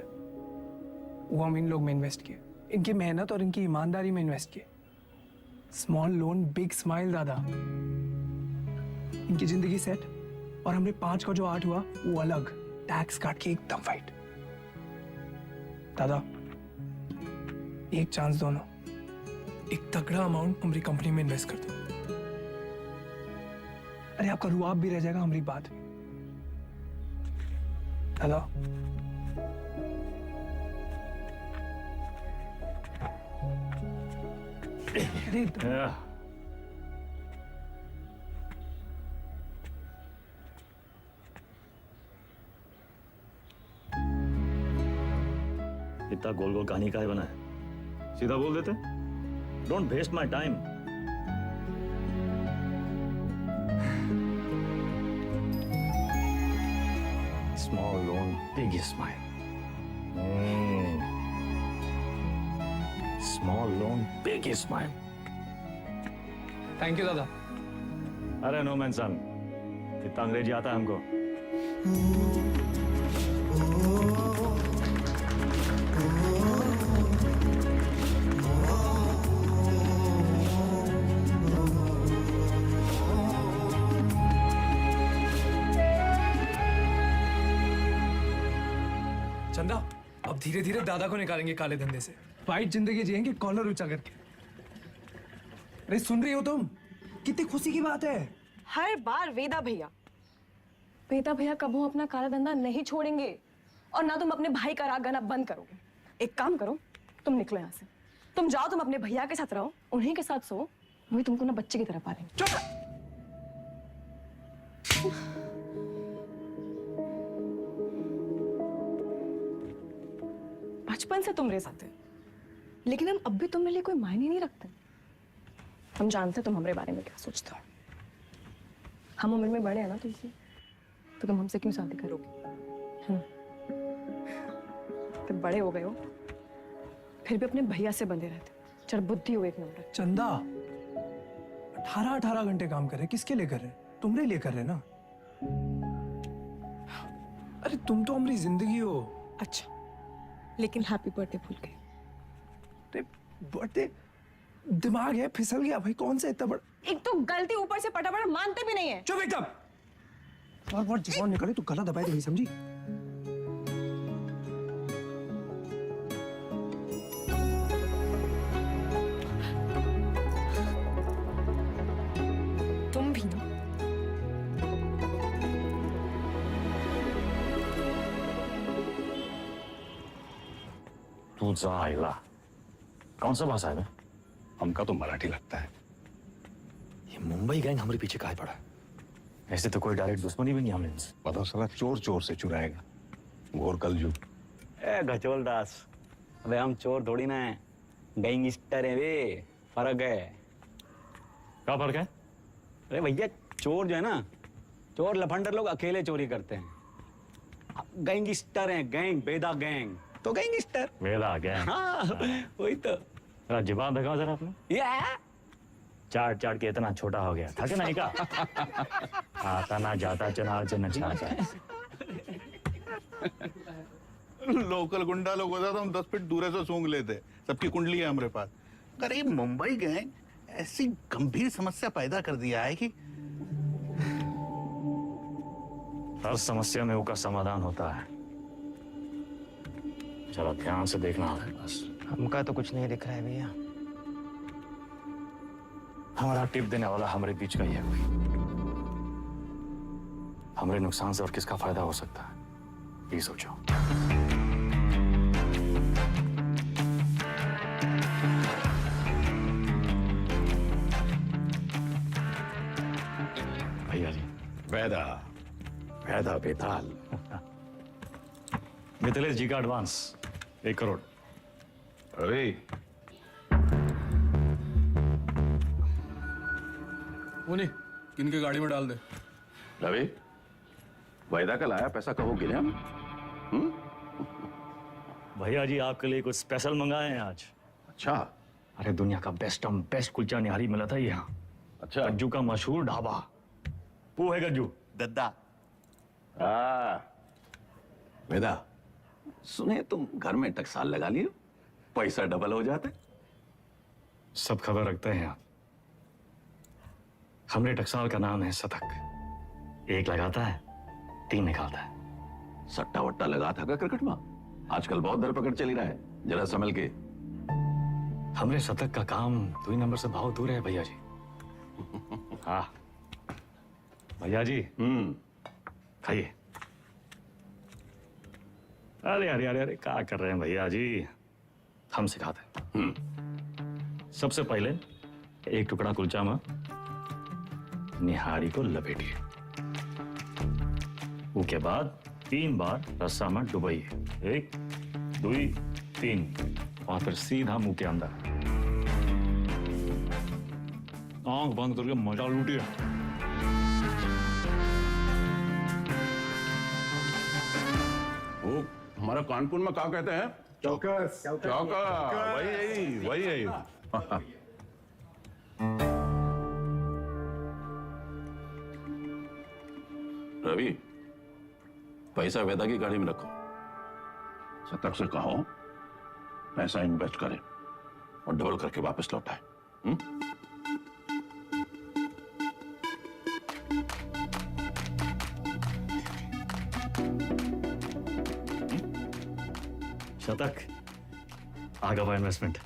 वो हम इन लोग में इन्वेस्ट किए। इनकी मेहनत और इनकी ईमानदारी में इन्वेस्ट किए। स्मॉल लोन बिग स्माइल दादा। इनकी जिंदगी सेट और हमने 5 का जो 8 हुआ वो अलग, टैक्स काट के एकदम फाइट। दादा एक चांस दो ना, एक तगड़ा अमाउंट हमारी कंपनी में इन्वेस्ट कर दो। अरे आपका रुआब भी रह जाएगा, हमारी बात भी। दादा अरे इतना गोल गोल कहानी का है बना है? सीधा बोल देते। Don't waste my time. Small loan big smile. Small loan big smile. Thank you दादा। अरे नो मैन सन, इतना अंग्रेजी आता है हमको। चंदा अब धीरे धीरे दादा को निकालेंगे काले धंधे से। वाइट जिंदगी जिएंगे कॉलर ऊंचा करके। अरे सुन रही हो तुम? कितनी खुशी की बात है। हर बार वेदा भैया कबू अपना काला धंधा नहीं छोड़ेंगे और ना तुम अपने भाई का राग गाना बंद करोगे। एक काम करो, तुम निकलो यहाँ से। तुम जाओ, तुम अपने भैया के साथ रहो, उन्हीं के साथ सो, वही तुमको ना बच्चे की तरह पालेंगे। चुप। बचपन से तुम मेरे साथ है, लेकिन हम अब भी तुम्हारे लिए कोई मायने नहीं रखते। हम जानते तुम हमारे बारे में क्या सोचते हो। हम उम्र में बड़े हैं ना तुमसे, तो तुम हमसे क्यों शादी करोगे? फिर बड़े हो गए हो, फिर भी अपने भैया से बंधे रहते। चल बुद्धि हो एक नंबर। चंदा 18 घंटे काम कर रहे, किसके लिए कर रहे? तुम्हारे लिए कर रहे ना। अरे तुम तो हमारी जिंदगी हो। अच्छा, लेकिन हैप्पी बर्थडे भूल गए। बर्थडे दिमाग है फिसल गया भाई। कौन सा इतना बड़ा? एक तो गलती ऊपर से पटापट मानते भी नहीं है। चुप एकदम। बार जवान निकले तो गला दबाए नहीं, समझी? तुम भी ना। तू जाइला। कौन सा भाषा है बे? हमका तो मराठी लगता है। ये मुंबई गैंग हमारे पीछे काहे पड़ा? ऐसे तो कोई डायरेक्ट दुश्मनी भी नहीं हमने इनसे। पता साला चोर चोर से चुराएगा। घोर कलयुग। ए गचोल दास, अबे हम चोर थोड़ी ना है, गैंगस्टर है बे। फर्क है। क्या फर्क है? अरे भैया चोर जो है ना, चोर लफंडर लोग अकेले चोरी करते हैं। गैंगस्टर हैं, गैंग, बेदा गैंग तो गैंगस्टर। वेदा गैंग। हाँ वही तो। जवाब दिखाओ जरा आपने। ये चाट चाट के इतना छोटा हो गया था कि नहीं का? आता ना जाता चुनाव से नचाता। लोकल गुंडा लोग होता तो हम 10 फीट दूर से सूंघ लेते। सबकी कुंडली है हमारे पास। अरे मुंबई गैंग ऐसी गंभीर समस्या पैदा कर दिया है कि हर समस्या में उसका समाधान होता है। चलो ध्यान से देखना है बस। हमका तो कुछ नहीं दिख रहा है भैया। हमारा टिप देने वाला हमारे बीच का ही है कोई। हमारे नुकसान से और किसका फायदा हो सकता है ये सोचो। भैया जी वैदा फायदा बेताल। मिथिलेश जी का एडवांस 1 करोड़। अरे उन्हीं किनके गाड़ी में डाल दे। रवि वायदा का लाया पैसा कहो गिने हम? भैया जी आपके लिए कुछ स्पेशल मंगाए हैं आज। अच्छा अरे दुनिया का बेस्ट कुलचा निहारी मिला था यहाँ। अच्छा। गज्जू का मशहूर ढाबा। वो है गज्जू दद्दा। वेदा सुने तुम घर में टकसाल लगा लिए, पैसा डबल हो जाते। सब खबर रखते हैं आप। हमरे टकसाल का नाम है शतक। 1 लगाता है 3 निकालता है। सट्टा वट्टा लगा था का क्रिकेट में? आजकल बहुत धरपकड़ चली रहा है, जरा संभल के। हमरे शतक का काम 2 नंबर से बहुत दूर है भैया जी। हाँ भैया जी खाइए। अरे अरे अरे अरे क्या कर रहे हैं भैया जी, हम सिखाते हैं। सबसे पहले 1 टुकड़ा कुलचा में निहारी को लपेटिए। उसके बाद 3 बार रस्सा में डुबाइए। 1 2 3 और फिर सीधा मुंह के अंदर। आंख बंद करके मजा लूटिए। वो हमारा कानपुर में क्या कहते हैं? चौकस। चौका वही यही। रवि पैसा वेदा की गाड़ी में रखो। शतक से कहो पैसा इन्वेस्ट करे और डबल करके वापस लौटाए। शतक आगा हुआ इन्वेस्टमेंट।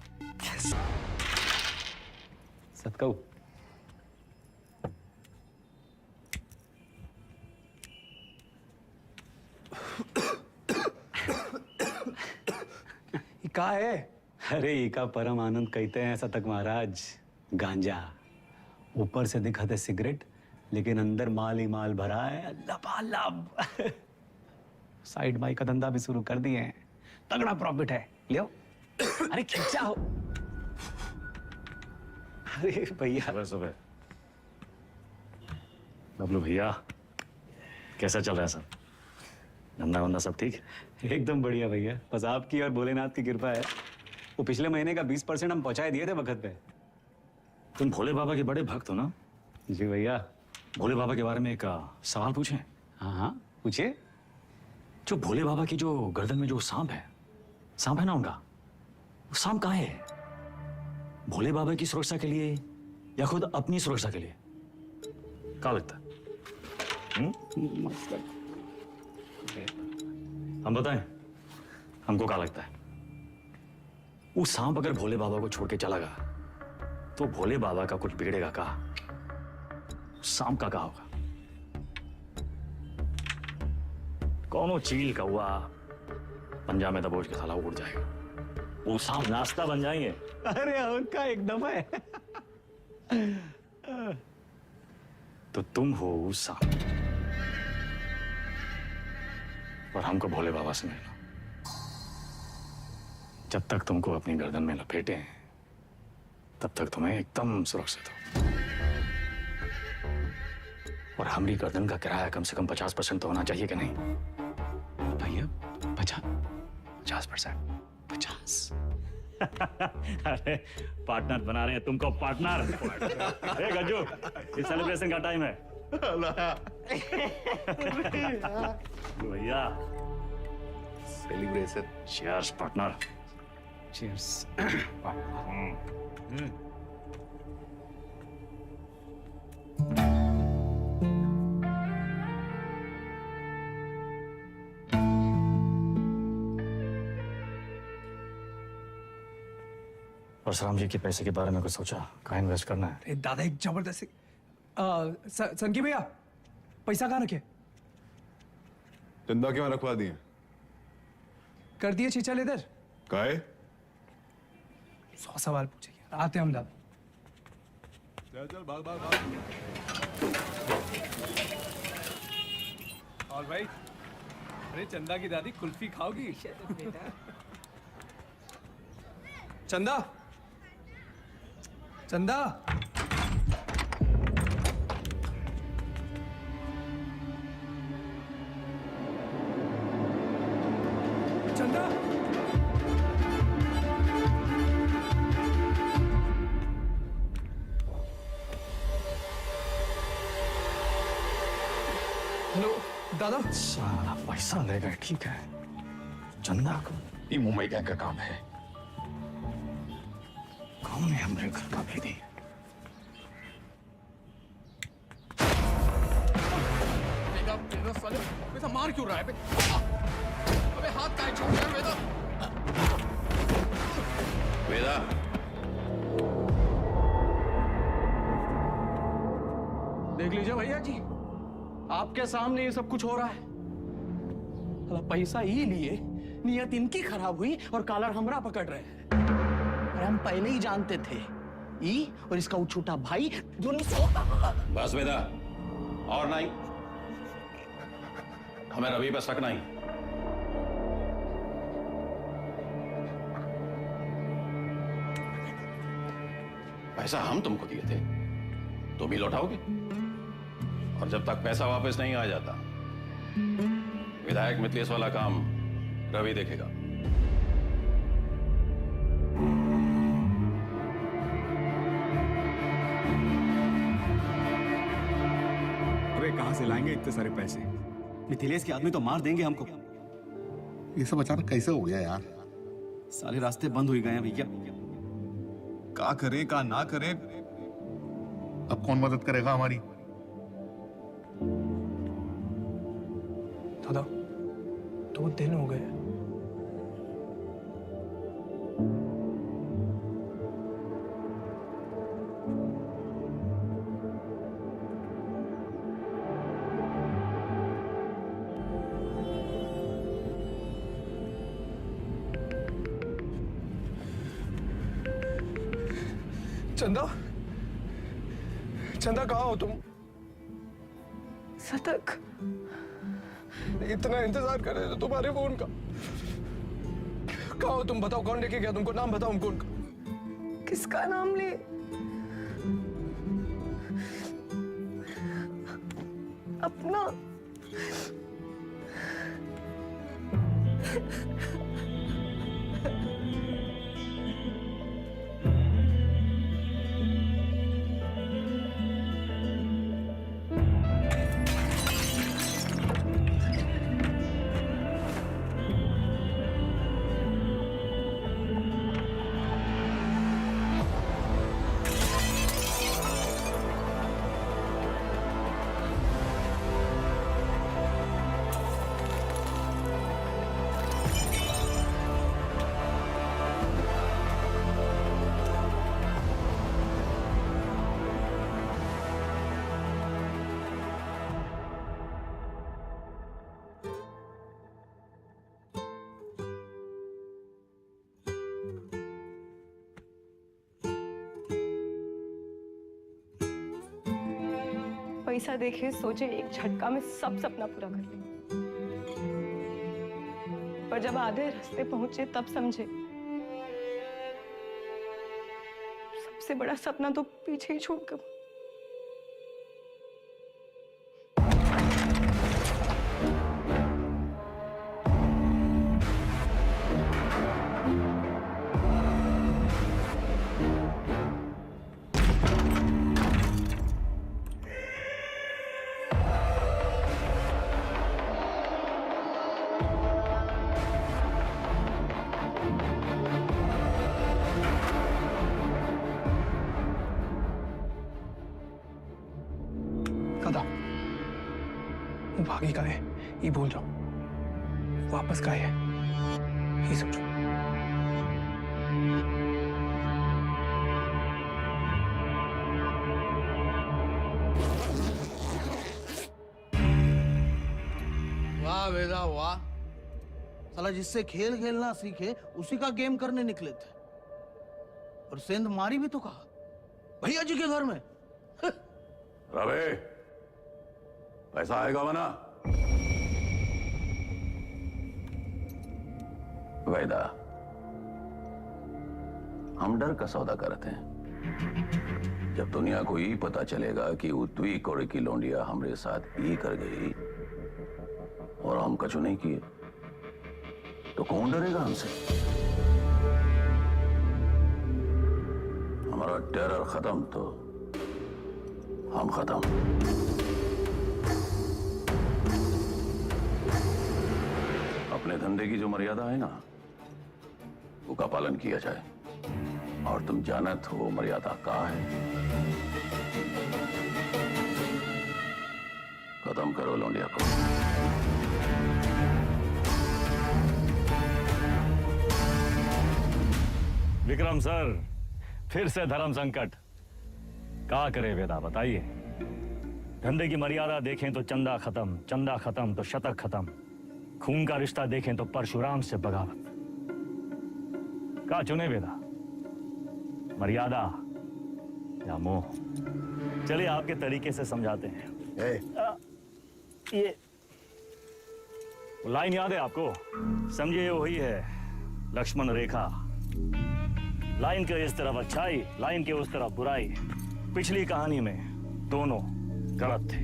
सतकऊ का है? अरे इका परम आनंद कहते हैं शतक महाराज। गांजा ऊपर से दिखाते सिगरेट, लेकिन अंदर माल ही माल भरा है लबालब। साइड बाई का धंधा भी शुरू कर दिए हैं, तगड़ा प्रॉफिट है। लियो अरे खींचा हो। अरे भैया सुबह सुबह बबलू भैया कैसा चल रहा है सब? धंधा वंदा सब ठीक? एकदम बढ़िया भैया, बस आपकी और भोलेनाथ की कृपा है। वो पिछले महीने का 20% हम पहुंचाए दिए थे वक्त पे। तुम भोले बाबा के बड़े भक्त हो ना? जी भैया। भोले बाबा के बारे में एक सवाल पूछें? हाँ हाँ पूछिए। जो भोले बाबा की जो गर्दन में जो सांप है ना उनका, वो सांप कहाँ है? भोले बाबा की सुरक्षा के लिए या खुद अपनी सुरक्षा के लिए? क्या लगता है? हम बताएं हमको क्या लगता है? वो सांप अगर भोले बाबा को छोड़ के चला गया तो भोले बाबा का कुछ बिगड़ेगा का? सांप का क्या होगा? कौनो चील कौआ पंजा में दबोच के साला उड़ जाएगा। वो सांप नाश्ता बन जाएंगे। अरे उनका एकदम है। तो तुम हो उस सांप और हमको भोले बाबा से मिलना। जब तक तुमको अपनी गर्दन में लपेटे हैं तब तक तुम्हें एकदम सुरक्षित हो। और हमारी गर्दन का किराया कम से कम 50% तो होना चाहिए कि नहीं? भैया 50%? 50। अरे पार्टनर बना रहे हैं तुमको पार्टनर। ए गज्जू, इस सेलिब्रेशन का टाइम है। भैया celebration. Cheers partner. Cheers. Parshuram ji के पैसे के बारे में कुछ सोचा? कहाँ इन्वेस्ट करना है? अरे दादा एक जबरदस्त संकी भैया पैसा कहाँ रखे? चंदा क्यों रखवा दिए? कर दिए चीचल इधर। काहे? 100 सवाल पूछे आते हम दादा। चल चल भाग भाग भाग। और भाई अरे चंदा की दादी कुल्फी खाओगी? चंदा चंदा चंदा हेलो दादा। साला पैसा ले गए, ठीक है। चंदा को ये मुंबई गैंग का काम है। कौन है हमारे घर का भेदी? बेटा मार क्यों रहा है? अबे हाथ काहे छोड़ रहा है वेदा? वेदा, देख लीजिए भैया जी, आपके सामने ये सब कुछ हो रहा है। साला पैसा ही लिए, नियत इनकी खराब हुई और कॉलर हमरा पकड़ रहे हैं। अरे हम पहले ही जानते थे, ई और इसका वो छोटा भाई जो नहीं सोता। बस वेदा, और नहीं, हमें रवि पर शक नहीं। पैसा हम तुमको दिए थे, तुम ही लौटाओगे, और जब तक पैसा वापस नहीं आ जाता विधायक मिथिलेश वाला काम रवि देखेगा। अबे कहां से लाएंगे इतने सारे पैसे? मिथिलेश के आदमी तो मार देंगे हमको। ये सब अचानक कैसे हो गया यार? सारे रास्ते बंद हो गए हैं भैया। का करें का ना करें, अब कौन मदद करेगा हमारी? दादा 2 दिन हो गए। चंदा चंदा कहाँ हो तुम? सतक इतना इंतजार कर रहे थे तुम्हारे फोन का। कहाँ हो तुम? बताओ कौन लेके गया तुमको? नाम बताओ हमको उनका। किसका नाम ले? अपना। पैसा देखे सोचे एक झटका में सब सपना पूरा कर ले, पर जब आधे रास्ते पहुंचे तब समझे सबसे बड़ा सपना तो पीछे ही छोड़कर। भागी का है ये भूल जाओ, वापस का है ये सोचो। वाह वेदा वाह, साला जिससे खेल खेलना सीखे उसी का गेम करने निकले थे, और सेंध मारी भी तो कहा भैया जी के घर में। रवे, पैसा आएगा वना? वैदा, हम डर का सौदा करते हैं। जब दुनिया को ये पता चलेगा कि उत्वी कोरे की लौंडिया हमारे साथ ये कर गई और हम कछु नहीं किए, तो कौन डरेगा हमसे? हमारा टेरर खत्म तो हम खत्म। अपने धंधे की जो मर्यादा है ना, वो का पालन किया जाए, और तुम जानत हो मर्यादा का है। खत्म करो लौंडिया को। विक्रम सर, फिर से धर्म संकट। क्या करे वेदा, बताइए। धंधे की मर्यादा देखें तो चंदा खत्म, चंदा खत्म तो शतक खत्म, खून का रिश्ता देखें तो परशुराम से बगावत। क्या चुने वेदा, मर्यादा या मोह? चलिए आपके तरीके से समझाते हैं। ये लाइन याद है आपको? समझिए वही है लक्ष्मण रेखा। लाइन के इस तरफ अच्छाई, लाइन के उस तरफ बुराई। पिछली कहानी में दोनों गलत थे,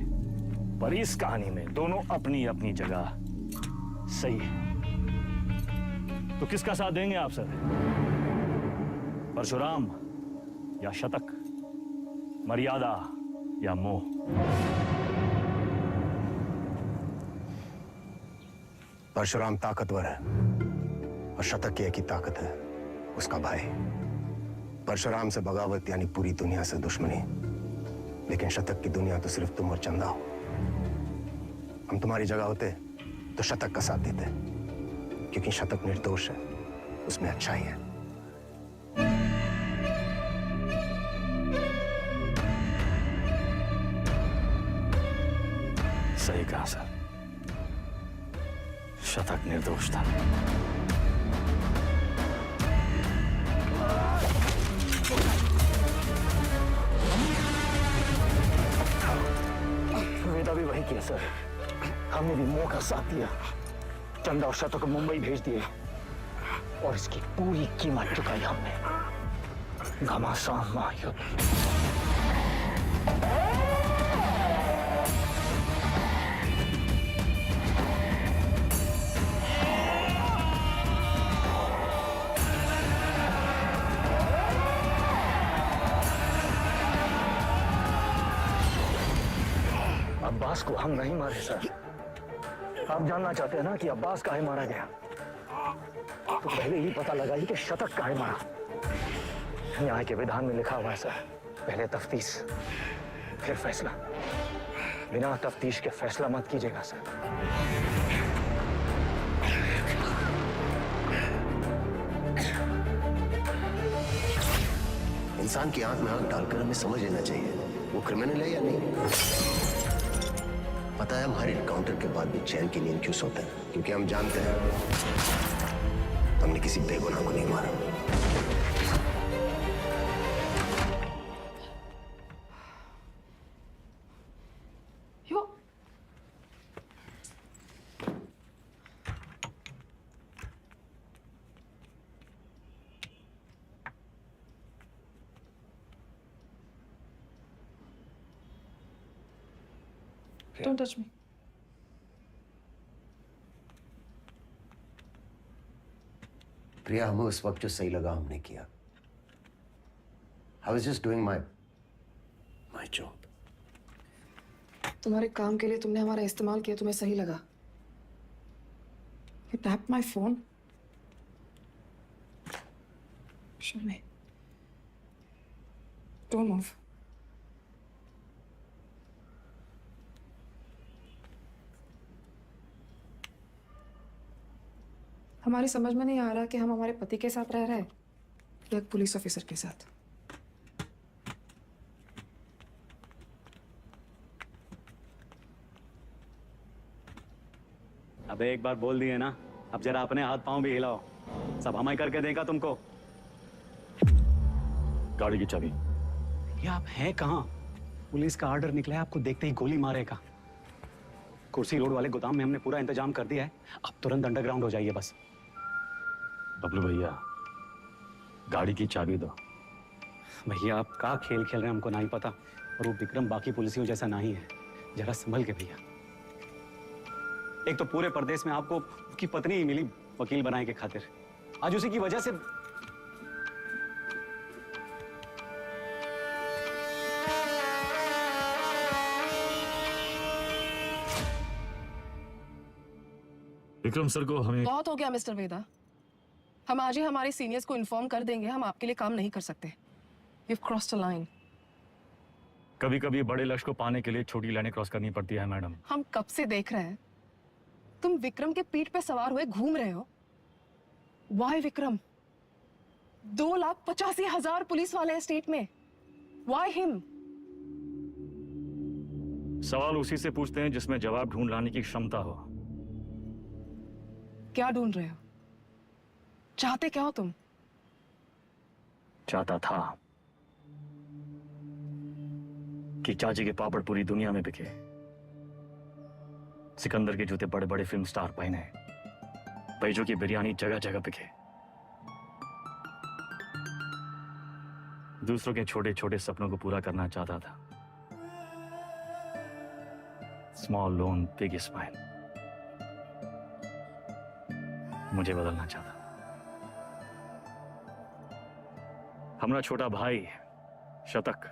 पर इस कहानी में दोनों अपनी अपनी जगह सही है। तो किसका साथ देंगे आप सर? परशुराम या शतक, मर्यादा या मोह? परशुराम ताकतवर है और शतक की एक ही ताकत है, उसका भाई। परशुराम से बगावत यानी पूरी दुनिया से दुश्मनी, लेकिन शतक की दुनिया तो सिर्फ तुम और चंदा हो। हम तुम्हारी जगह होते तो शतक का साथ देते, क्योंकि शतक निर्दोष है, उसमें अच्छाई है। सही कहा सर, शतक निर्दोष था। वेदा भी वही किया सर, हमने भी मोह का साथ दिया, चंदा और शतक को मुंबई भेज दिए, और इसकी पूरी कीमत चुकाई हमने। घमासान महायुद्ध। अब्बास को हम नहीं मारे सर। आप जानना चाहते हैं ना कि अब्बास काहे मारा गया? तो पहले ही पता लगाइए कि शतक काहे मारा। न्याय के विधान में लिखा हुआ है सर, पहले तफ्तीश फिर फैसला। बिना तफ्तीश के फैसला मत कीजिएगा सर। इंसान की आंख में आंख डालकर हमें समझ लेना चाहिए वो क्रिमिनल है या नहीं। पता है हम हर एनकाउंटर के बाद भी चैन की नींद क्यों सोते हैं? क्योंकि हम जानते हैं हमने किसी बेगुनाह को नहीं मारा। Don't touch me. प्रिया, हमें उस वक्त जो सही लगा हमने किया। I was just doing my job. तुम्हारे काम के लिए तुमने हमारा इस्तेमाल किया, तुम्हें सही लगा। You tapped my phone. Show me. Don't move. हमारी समझ में नहीं आ रहा कि हम हमारे पति के साथ रह रहे हैं या एक पुलिस ऑफिसर के साथ। अबे एक बार बोल दिए ना, अब जरा अपने हाथ पांव भी हिलाओ। सब हमारी करके देगा तुमको। गाड़ी की चाबी। ये आप हैं कहाँ? पुलिस का ऑर्डर निकला है, आपको देखते ही गोली मारेगा। कुर्सी रोड वाले गोदाम में हमने पूरा इंतजाम कर दिया है, अब तुरंत अंडरग्राउंड हो जाइए बस। बबलू भैया, गाड़ी की चाबी दो। भैया आप का खेल खेल रहे हैं हमको नहीं पता, और वो विक्रम बाकी पुलिसियों जैसा नहीं है। जरा संभल के भैया। एक तो पूरे प्रदेश में आपको उसकी पत्नी ही मिली वकील बनाने के खातिर, आज उसी की वजह से। विक्रम सर को हमें बहुत हो गया मिस्टर वेदा, हम आज ही हमारे सीनियर्स को इन्फॉर्म कर देंगे, हम आपके लिए काम नहीं कर सकते। You've crossed a line. कभी कभी बड़े लक्ष्य को पाने के लिए छोटी लाइनें क्रॉस करनी पड़ती है मैडम। हम कब से देख रहे हैं तुम विक्रम के पीठ पे सवार हुए घूम रहे हो। Why विक्रम? 2,85,000 पुलिस वाले हैं स्टेट में। Why him? सवाल उसी से पूछते हैं जिसमें जवाब ढूंढ लाने की क्षमता हो। क्या ढूंढ रहे हो? चाहते क्या हो तुम? चाहता था कि चाची के पापड़ पूरी दुनिया में बिके, सिकंदर के जूते बड़े बड़े फिल्म स्टार पहने, बैजू की बिरयानी जगह जगह बिके, दूसरों के छोटे छोटे सपनों को पूरा करना चाहता था। स्मॉल लोन बिग स्माइल, मुझे बदलना चाहता। हमारा छोटा भाई शतक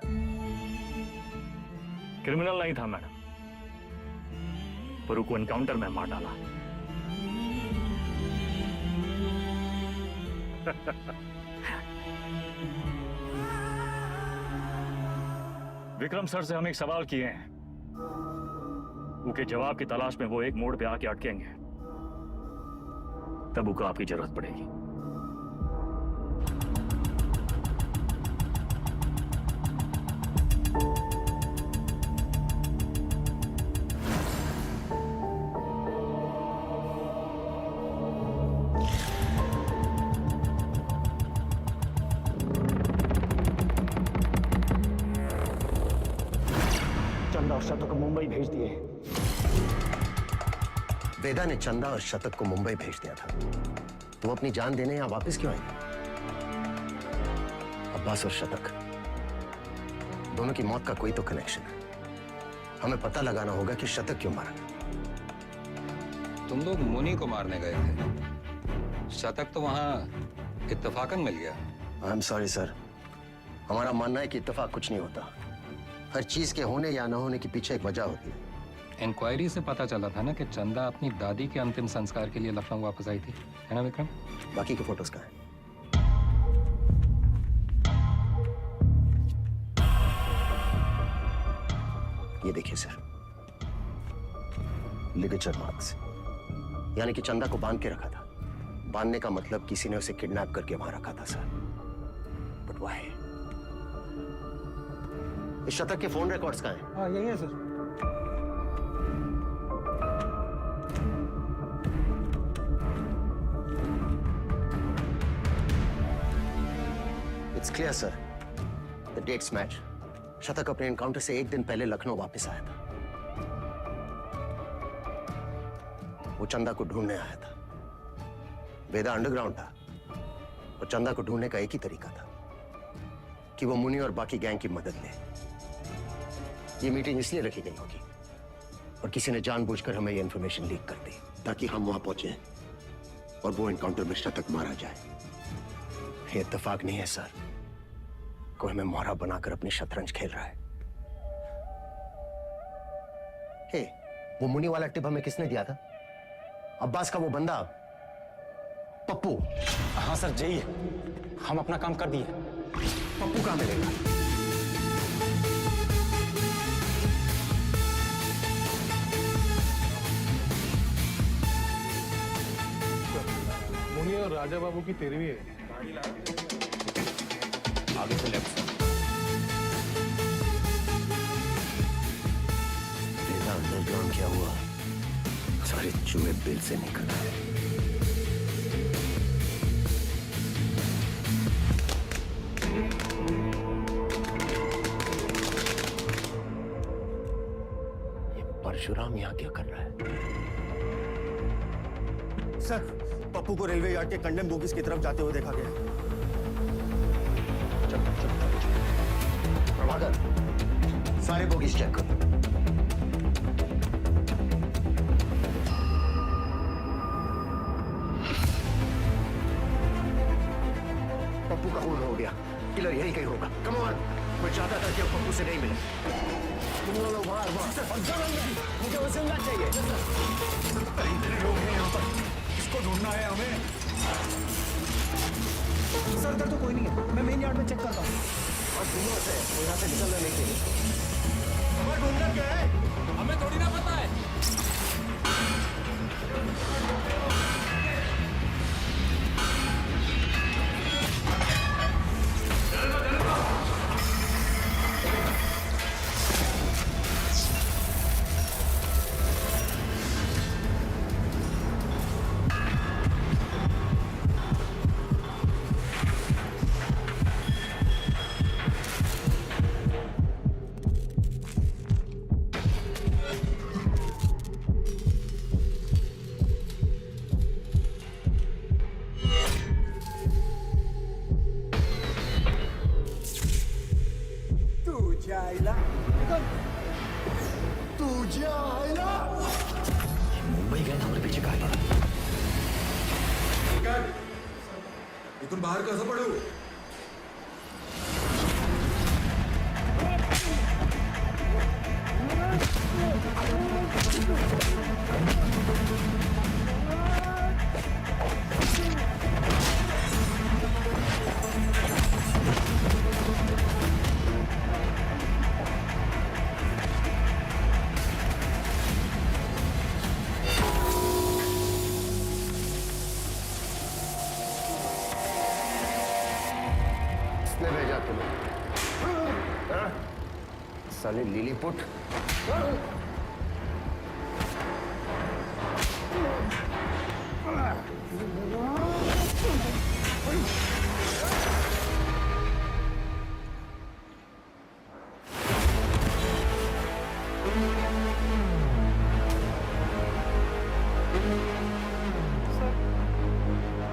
क्रिमिनल नहीं था मैडम, पर उसको एनकाउंटर में मार डाला। विक्रम सर से हम एक सवाल किए हैं, उनके जवाब की तलाश में वो एक मोड़ पे आके अटकेंगे, तब उनको आपकी जरूरत पड़ेगी। चंदा और शतक को मुंबई भेज दिए। वेदा ने चंदा और शतक को मुंबई भेज दिया था, तो वो अपनी जान देने यहाँ वापस क्यों आएंगे? अब्बास और शतक दोनों की मौत का कोई तो कनेक्शन है। हमें पता लगाना होगा कि शतक क्यों मारा। तुम लोग मुनि को मारने गए थे, शतक तो वहां इत्तेफाकन मिल गया। आई एम सॉरी सर, हमारा मानना है कि इत्तेफाक कुछ नहीं होता। हर चीज के होने या न होने के पीछे एक वजह होती है। इंक्वायरी से पता चला था ना कि चंदा अपनी दादी के अंतिम संस्कार के लिए लखनऊ वापस आई थी, है ना विक्रम? बाकी के फोटोज कहाँ हैं? ये देखिए सर, लिगेचर मार्क्स, यानी कि चंदा को बांध के रखा था। बांधने का मतलब किसी ने उसे किडनैप करके वहां रखा था सर। But why? इस शतक के फोन रिकॉर्ड्स कहाँ हैं? हाँ यही है sir. It's clear sir, the dates match. शतक अपने एनकाउंटर से एक दिन पहले लखनऊ वापस आया था। वो चंदा को ढूंढने आया था। वेदा अंडरग्राउंड था और चंदा को ढूंढने का एक ही तरीका था कि वो मुनि और बाकी गैंग की मदद ले। ये मीटिंग इसलिए रखी गई होगी और किसी ने जानबूझकर हमें ये इंफॉर्मेशन लीक कर दी ताकि हम वहां पहुंचे और वो एनकाउंटर में शतक मारा जाए। ये इत्तेफाक नहीं है सर, कोई हमें मोहरा बनाकर अपनी शतरंज खेल रहा है। हे, वो मुनि वाला टिप हमें किसने दिया था? अब्बास का वो बंदा पप्पू। हाँ सर, जाइए, हम अपना काम कर दिए। पप्पू कहां मिलेगा? तो राजा बाबू की तेरहवीं है। आगे से लेफ्ट। बेटा अंडरग्राउंड क्या हुआ? सारे चूहे बिल से निकल आए। ये परशुराम यहाँ क्या कर रहा है? सर, पप्पू को रेलवे यार्ड के कंडेम बोगीज की तरफ जाते हुए देखा गया। प्रभाकर, सारे बोगीज चेक करो। पप्पू का खून हो गया, किलर यही कहीं होगा। कम ऑन, मैं चाहता था कि अब पप्पू से नहीं मिले। तुम लोग बाहर मुझे वो जिंदा चाहिए। इतने लोग हैं यहाँ पर, इसको ढूंढना है हमें। सर इधर तो कोई नहीं है, मैं मेन यार्ड में चेक करता हूँ। और दिनों से वो यहाँ से निकलना नहीं चाहिए। हमें ढूंढना क्या है? हमें थोड़ी ना पता है। मुंबई गए हमारे पीछे कहा गया। इथून बाहर कसं पडू? किसने भेजा तुम्हें? हाँ? साले लिलीपुट।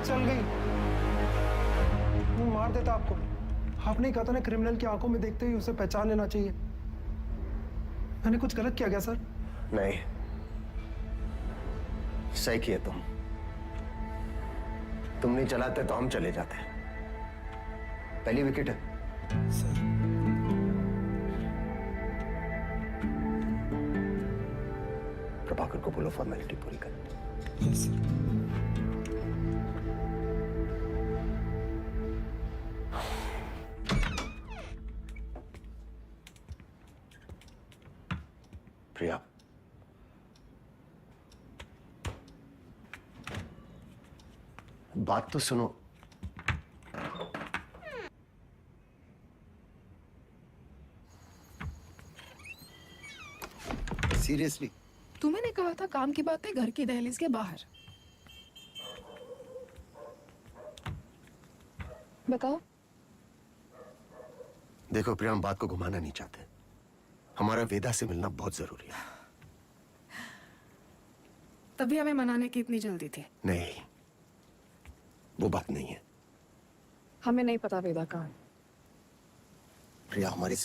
चल गई। वो मार देता आपको। आपने कहा था ना, क्रिमिनल की आंखों में देखते ही उसे पहचान लेना चाहिए। मैंने कुछ गलत किया क्या सर? नहीं, सही किए तुम नहीं चलाते तो हम चले जाते। पहली विकेट है। प्रभाकर को बोलो फॉर्मेलिटी पूरी कर। प्रिया, बात तो सुनो। सीरियसली? तुम्हें कहा था काम की बातें घर की दहलीज के बाहर। बताओ। देखो प्रिया, हम बात को घुमाना नहीं चाहते। हमारा वेदा से मिलना बहुत जरूरी है। तभी हमें मनाने की इतनी जल्दी थी। नहीं, वो बात नहीं है। हमें नहीं पता वेदा कहाँ है। प्रिया, हमारी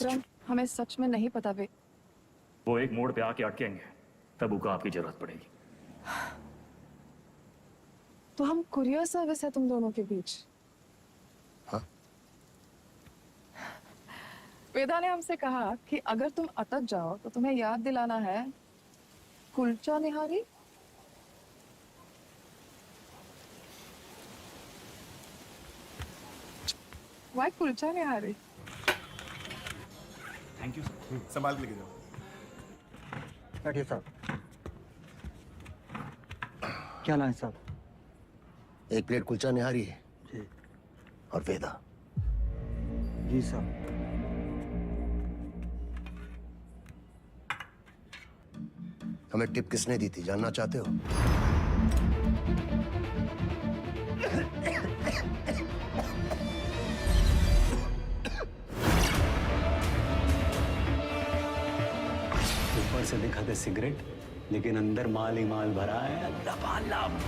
हमें सच में नहीं पता वो एक मोड़ पे आके अटकेंगे, तब उनको आपकी जरूरत पड़ेगी। तो हम कुरियर सर्विस है तुम दोनों के बीच। हाँ? वेदा ने हमसे कहा कि अगर तुम अटक जाओ तो तुम्हें याद दिलाना है kulcha nihari. Why kulcha nihari? Thank you. संभाल के लेके जाओ। बैठिए साहब। क्या लाए साहब? एक प्लेट कुलचा निहारी है जी। और वेदा। जी साहब। हमें टिप किसने दी थी जानना चाहते हो? ऊपर से दिखाते सिगरेट, लेकिन अंदर माल ही माल भरा है लबालब।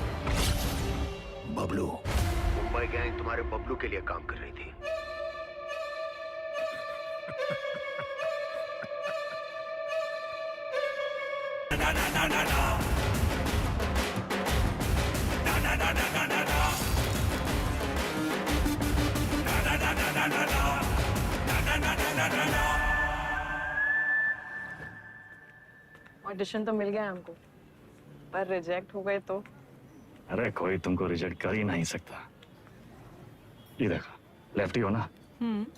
बबलू। मुंबई गैंग तुम्हारे बबलू के लिए काम कर रही थी। ऑडिशन तो मिल गया हमको, पर रिजेक्ट हो गए तो? अरे कोई तुमको रिजेक्ट कर ही नहीं सकता। ये देखो, लेफ्टी हो ना?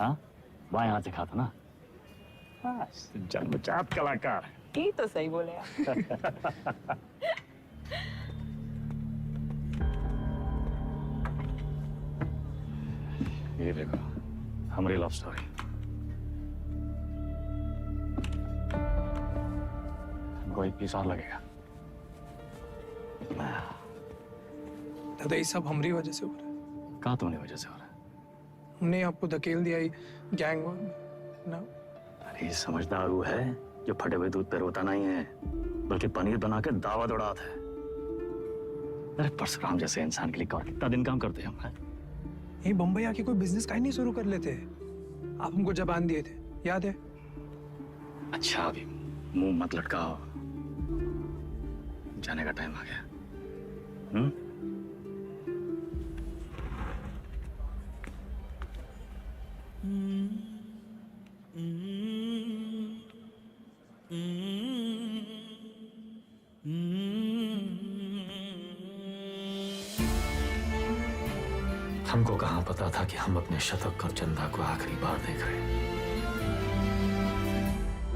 हाँ, बाएं हाथ से खाता ना? बस जन्मजात कलाकार। ये तो सही बोले आप। ये देखो, हमारी लव स्टोरी। हमको 21 साल लगेगा। दादा ये सब हमारी वजह से हो रहा है। कहाँ तुम्हारी वजह से हो रहा है? हमने आपको धकेल दिया गैंग ना। अरे समझदार वो है जो फटे हुए दूध पे रोता नहीं है, बल्कि पनीर बना के दावा दौड़ाता है। अरे परशुराम जैसे इंसान के लिए कौन कितना दिन काम करते हैं हम? यही बम्बई आके कोई बिजनेस का ही नहीं शुरू कर लेते। आप हमको जबान दिए थे, याद है? अच्छा अभी मुंह मत लटकाओ, जाने का टाइम आ गया। हमको कहाँ पता था कि हम अपने शतक और चंदा को आखिरी बार देख रहे हैं।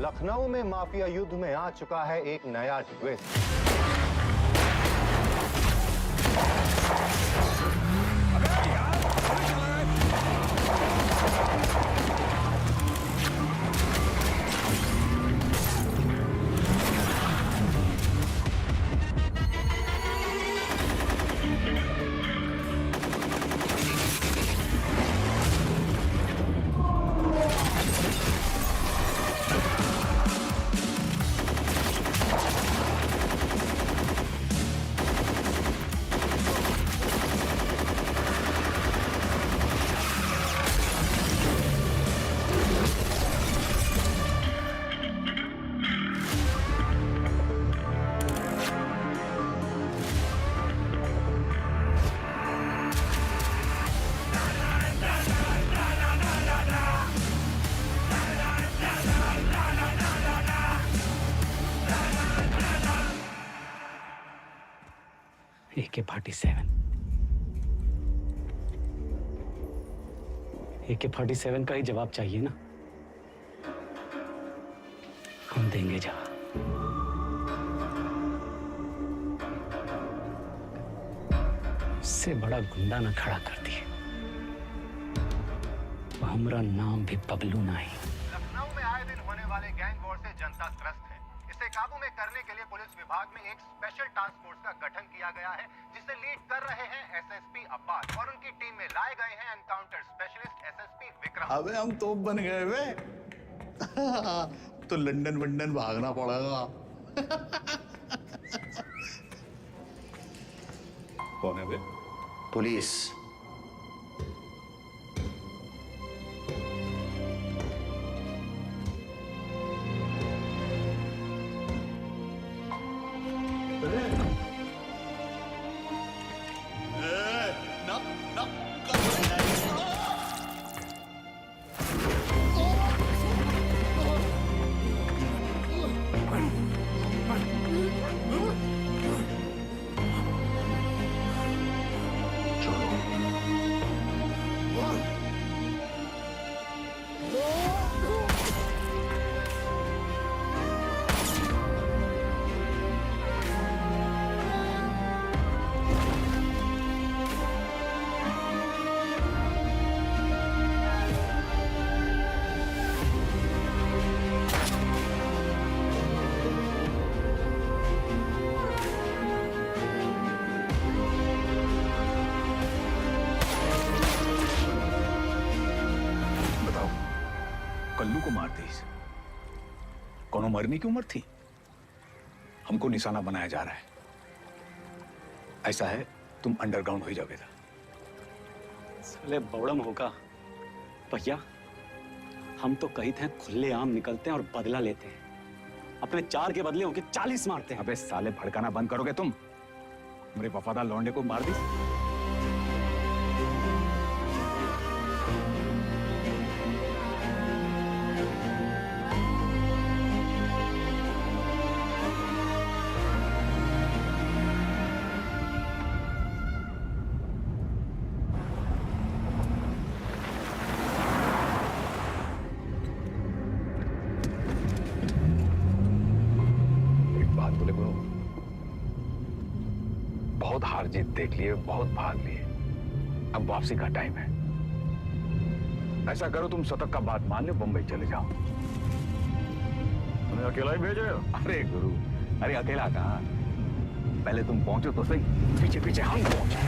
लखनऊ में माफिया युद्ध में आ चुका है एक नया ट्विस्ट। AK-47 AK-47 का ही जवाब चाहिए ना? हम देंगे जवाब। इससे बड़ा गुंडा ना खड़ा कर दिए। हमारा नाम भी बबलू नहीं। लखनऊ में आए दिन होने वाले गैंग वॉर से जनता त्रस्त है। इसे काबू में करने के लिए पुलिस विभाग में एक स्पेशल टास्क फोर्स का गठन किया गया है, जिसे लीड कर रहे हैं एसएसपी अब्बास और उनकी टीम में लाए गए हैं एनकाउंटर स्पेशलिस्ट एसएसपी विक्रम। अबे हम तोप बन गए वे। तो लंदन वंदन भागना पड़ेगा। कौन है बे? पुलिस। चलो पल्लू को मार दी। कोनो मरने की उम्र थी? हमको निशाना बनाया जा रहा है। ऐसा है, तुम अंडरग्राउंड हो जाओगे। साले बौड़म होगा भैया, हम तो कही थे खुले आम निकलते हैं और बदला लेते हैं, अपने 4 के बदले होके 40 मारते हैं। अबे साले, भड़काना बंद करोगे तुम? मेरे वफादार लौंडे को मार दी। बहुत हार जीत देख लिए, बहुत भाग लिए, अब वापसी का टाइम है। ऐसा करो, तुम शतक का बात मान लो, बंबई चले जाओ। तुम्हें अकेला ही भेजे? अरे गुरु, अरे अकेला कहाँ, पहले तुम पहुंचो तो सही, पीछे पीछे हम पहुंचे।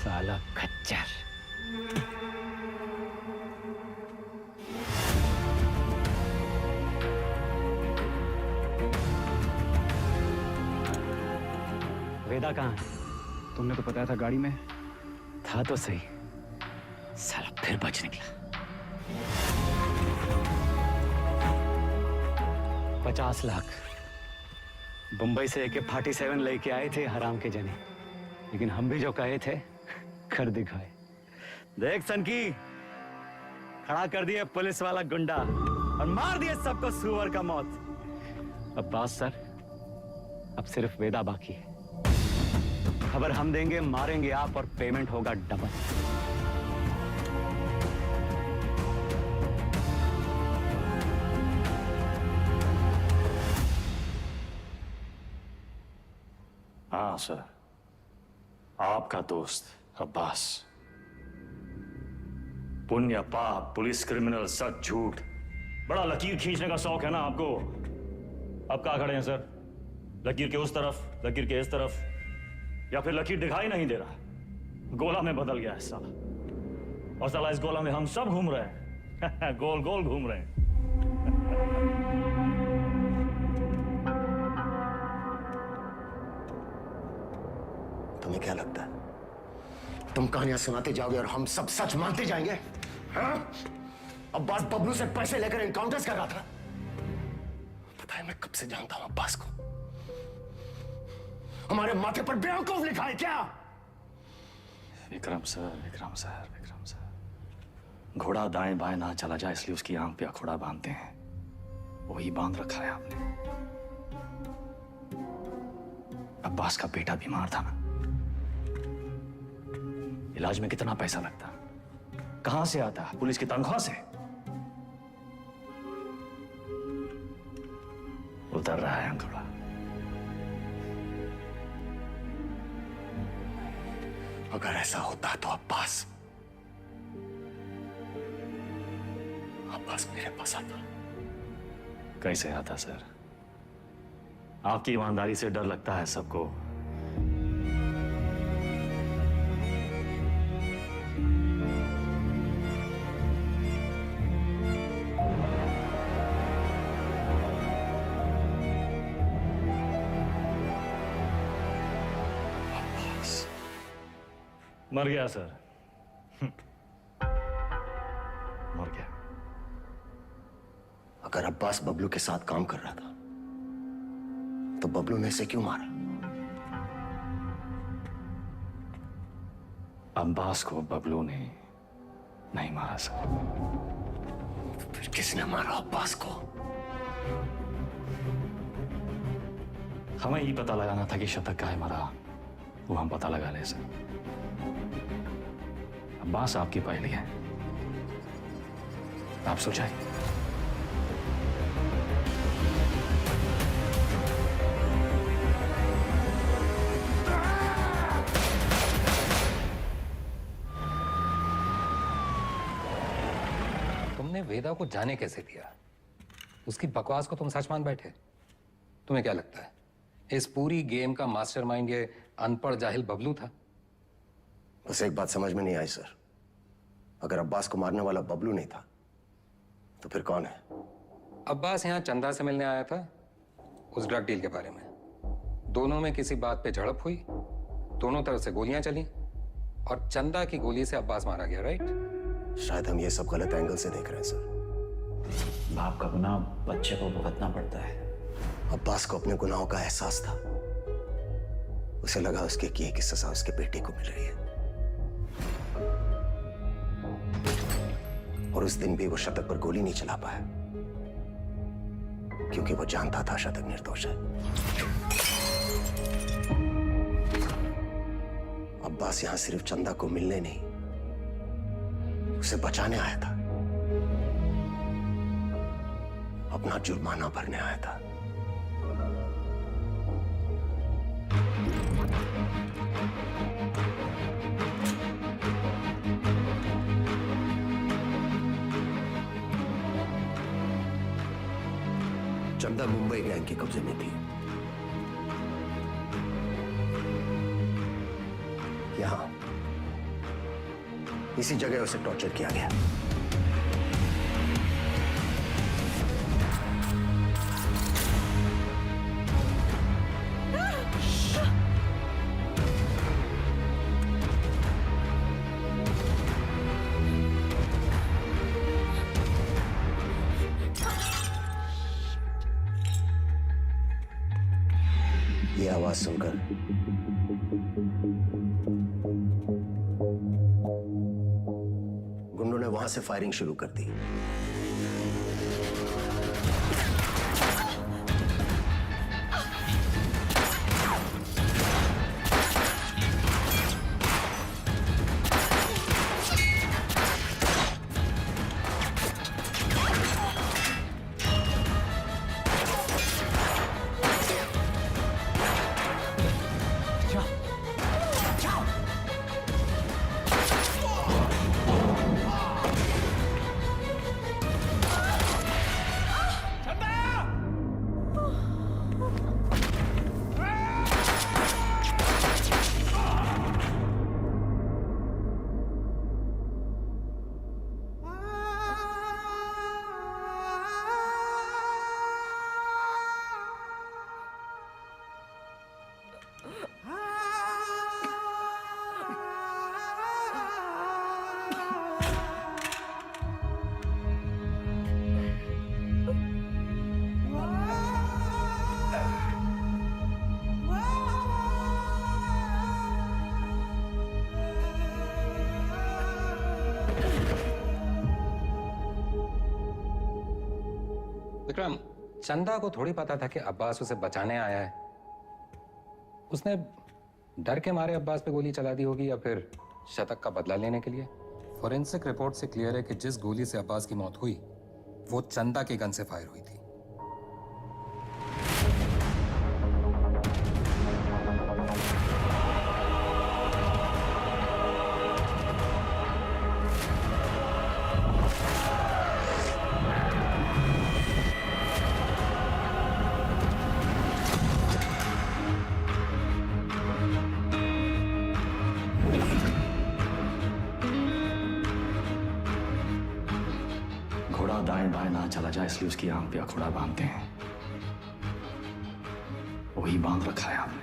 साला खच्चर। वेदा कहाँ है? तुमने तो बताया था गाड़ी में था तो सही, साला फिर बच निकला। 50 लाख बंबई से AK-47 लेके आए थे हराम के जने, लेकिन हम भी जो कहे थे कर दिखाए। देख सनकी, खड़ा कर दिए पुलिस वाला गुंडा और मार दिए सबको सुअर का मौत। अब्बास सर, अब सिर्फ वेदा बाकी है। खबर हम देंगे, मारेंगे आप और पेमेंट होगा डबल। हाँ सर, आपका दोस्त अब्बास। पुण्य पाप, पुलिस, क्रिमिनल, सच झूठ, बड़ा लकीर खींचने का शौक है ना आपको। अब कहाँ खड़े हैं सर? लकीर के उस तरफ, लकीर के इस तरफ, या फिर लकीर दिखाई नहीं दे रहा? गोला में बदल गया है साला, और साला इस गोला में हम सब घूम रहे हैं। गोल गोल घूम रहे हैं। तुम्हें क्या लगता है तुम कहानियां सुनाते जाओगे और हम सब सच मानते जाएंगे? हाँ? अब्बास बबलू से पैसे लेकर एनकाउंटर्स कर रहा था। पता है मैं कब से जानता हूं अब्बास को। हमारे माथे पर बेवकूफ लिखा है क्या? Vikram sir, Vikram sir, Vikram sir, घोड़ा दाएं बाएं ना चला जाए इसलिए उसकी आंख पे अखोड़ा बांधते हैं, वही बांध रखा है आपने। अब्बास का बेटा बीमार था ना, इलाज में कितना पैसा लगता, कहां से आता? पुलिस की तनख्वाह से। उतर रहा है अंकुड़ा। अगर ऐसा होता तो अब्बास मेरे पास आता। कैसे आता सर? आपकी ईमानदारी से डर लगता है सबको। मर गया सर, मर गया। अगर अब्बास बबलू के साथ काम कर रहा था तो बबलू ने इसे क्यों मारा? अब्बास को बबलू ने नहीं मारा सर। फिर किसने मारा अब्बास को? हमें ये पता लगाना था कि शतक काहे मरा, वो हम पता लगा ले सर। अब्बास आपकी पहली है, आप सुलझाइए। तुमने वेदा को जाने कैसे दिया? उसकी बकवास को तुम सच मान बैठे? तुम्हें क्या लगता है इस पूरी गेम का मास्टरमाइंड ये अनपढ़ जाहिल बबलू था? बस एक बात समझ में नहीं आई सर, अगर अब्बास को मारने वाला बबलू नहीं था तो फिर कौन है? अब्बास यहाँ चंदा से मिलने आया था उस ड्रग डील के बारे में। दोनों में किसी बात पे झड़प हुई, दोनों तरफ से गोलियां चली और चंदा की गोली से अब्बास मारा गया, राइट? शायद हम ये सब गलत एंगल से देख रहे हैं सर। बाप का गुनाह बच्चे को भुगतना पड़ता है। अब्बास को अपने गुनाहों का एहसास था, उसे लगा उसके किए की सजा उसके बेटे को मिल रही है, और उस दिन भी वो शतक पर गोली नहीं चला पाया क्योंकि वो जानता था शतक निर्दोष है। अब्बास यहां सिर्फ चंदा को मिलने नहीं, उसे बचाने आया था, अपना जुर्माना भरने आया था। चंदा मुंबई गैंग के कब्जे में थी। यहां इसी जगह उसे टॉर्चर किया गया। ये आवाज सुनकर गुंडों ने वहां से फायरिंग शुरू कर दी। विक्रम, चंदा को थोड़ी पता था कि अब्बास उसे बचाने आया है। उसने डर के मारे अब्बास पे गोली चला दी होगी या फिर शतक का बदला लेने के लिए। फॉरेंसिक रिपोर्ट से क्लियर है कि जिस गोली से अब्बास की मौत हुई वो चंदा के गन से फायर हुई थी। घोड़ा दाएं बाएं ना चला जाए इसलिए उसकी आंख पे अखोड़ा बांधते हैं, वही बांध रखा है हमने।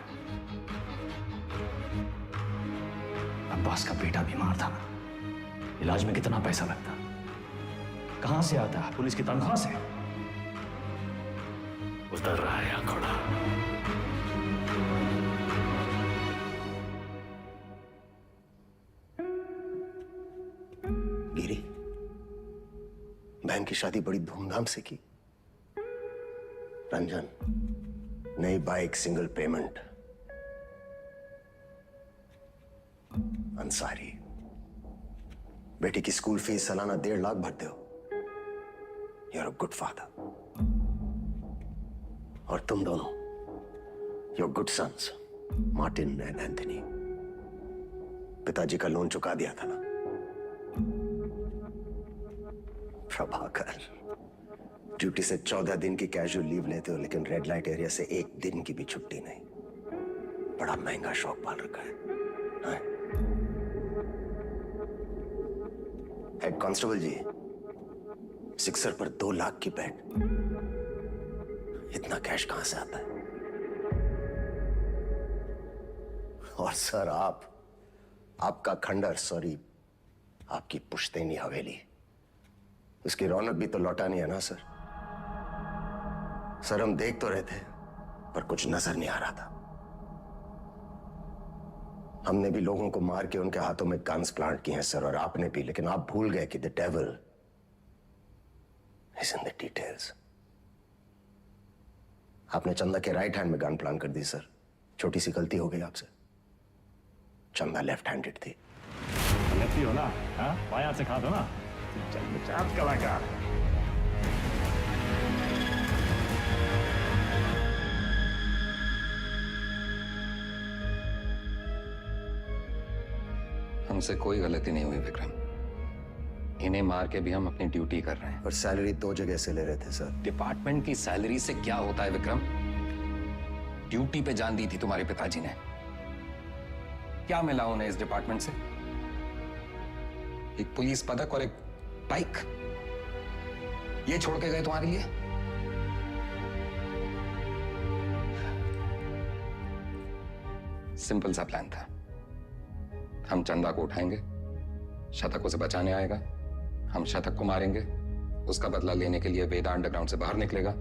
अब्बास का बेटा बीमार था ना, इलाज में कितना पैसा लगता, कहां से आता है? पुलिस की तनख्वाह से। उतर रहा है अखोड़ा। बहन की शादी बड़ी धूमधाम से की। रंजन, नई बाइक, सिंगल पेमेंट। अंसारी, बेटी की स्कूल फीस सालाना 1.5 लाख भरते हो। You are a good father. और तुम दोनों, your good sons, Martin and Anthony. पिताजी का लोन चुका दिया था ना। प्रभाकर, ड्यूटी से 14 दिन की कैजुअल लीव लेते हो, लेकिन रेड लाइट एरिया से 1 दिन की भी छुट्टी नहीं। बड़ा महंगा शौक पाल रखा है। हेड कांस्टेबल जी, सिक्सर पर 2 लाख की बेट। इतना कैश कहां से आता है? और सर, आपका खंडर, सॉरी, आपकी पुश्तैनी हवेली, उसकी रौनक भी तो लौटानी है ना सर। सर, हम देख तो रहे थे, पर कुछ नजर नहीं आ रहा था। हमने भी लोगों को मार के उनके हाथों में गन्स प्लांट किए हैं सर, और आपने भी, लेकिन आप भूल गए कि the devil is in the details. आपने चंदा के राइट हैंड में गन प्लांट कर दी सर। छोटी सी गलती हो गई आपसे। चंदा लेफ्ट हैंडेड थी। लेती हो ना? हाँ, बायां से खा दो ना। चाप कलाकार। हमसे कोई गलती नहीं हुई विक्रम। इन्हें मार के भी हम अपनी ड्यूटी कर रहे हैं। और सैलरी 2 जगह से ले रहे थे सर। डिपार्टमेंट की सैलरी से क्या होता है विक्रम? ड्यूटी पे जान दी थी तुम्हारे पिताजी ने। क्या मिला उन्हें इस डिपार्टमेंट से? एक पुलिस पदक और एक बाइक, ये छोड़ के गए तुम्हारे लिए? सिंपल सा प्लान था। हम चंदा को उठाएंगे, शतक उसे बचाने आएगा, हम शतक को मारेंगे, उसका बदला लेने के लिए वेदा अंडरग्राउंड से बाहर निकलेगा,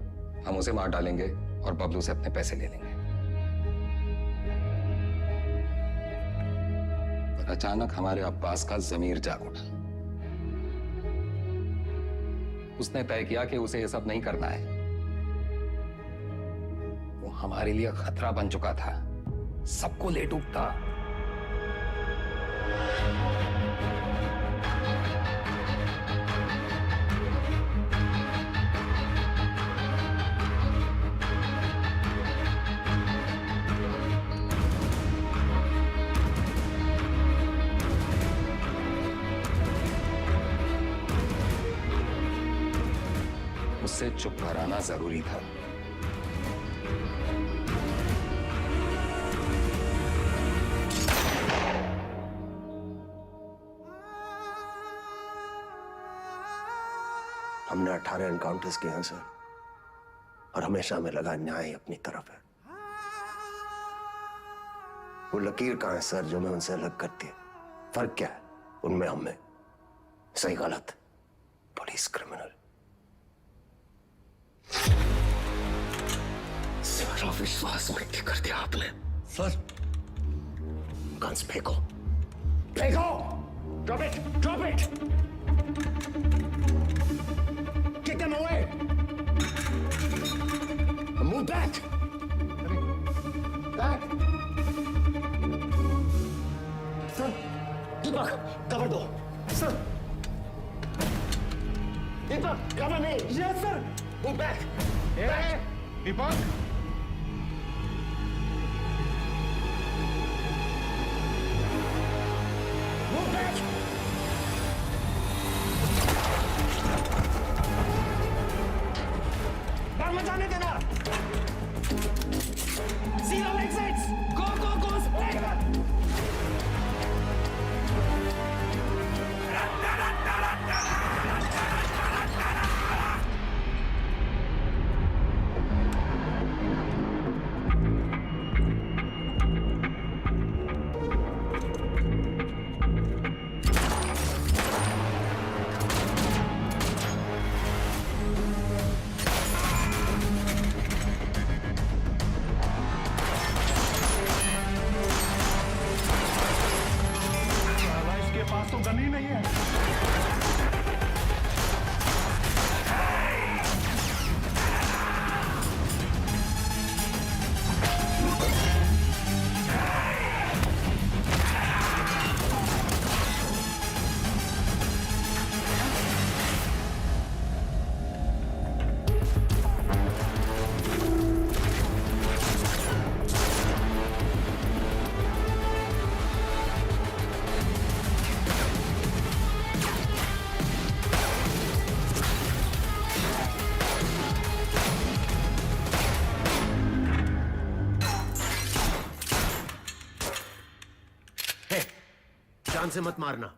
हम उसे मार डालेंगे और बबलू से अपने पैसे ले लेंगे। पर अचानक हमारे अब्बास का जमीर जाग उठा। उसने तय किया कि उसे यह सब नहीं करना है। वो हमारे लिए खतरा बन चुका था, सबको ले डूबता। उससे चुप कराना जरूरी था। हमने 18 एनकाउंटर्स किए हैं सर, और हमेशा हमें लगा न्याय अपनी तरफ है। वो लकीर कहां है सर जो हमें उनसे अलग करती है? फर्क क्या है उनमें हम में? सही गलत, पुलिस क्रिमिनल। सारा विश्वास मिट्टी कर दिया आपने सर। गन्स फेंको, फेंको। Drop it, drop it. Kick them away. Move back. Back. Sir, Deepak, cover दो. Sir. Deepak, cover me. Yes, sir. Move back. Hey, Deepak. Move back. मत जाने देना। Zero exits. Go, go, go. जान से मत मारना।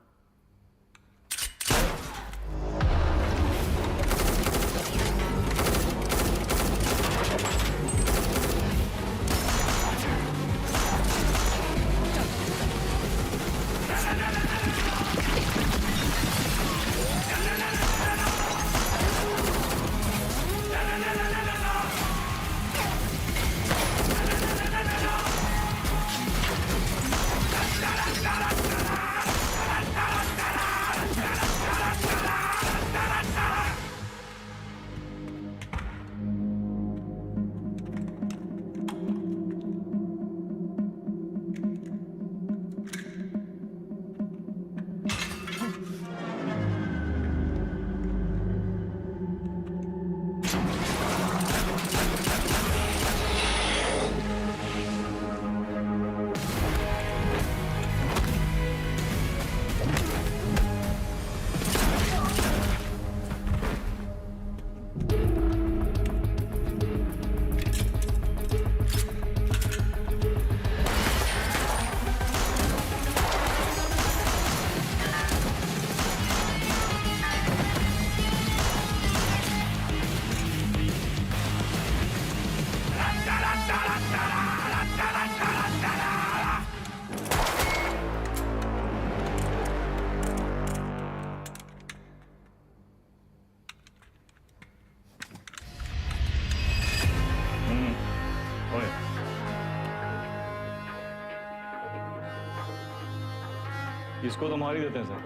इसको तो मार ही देते हैं सर।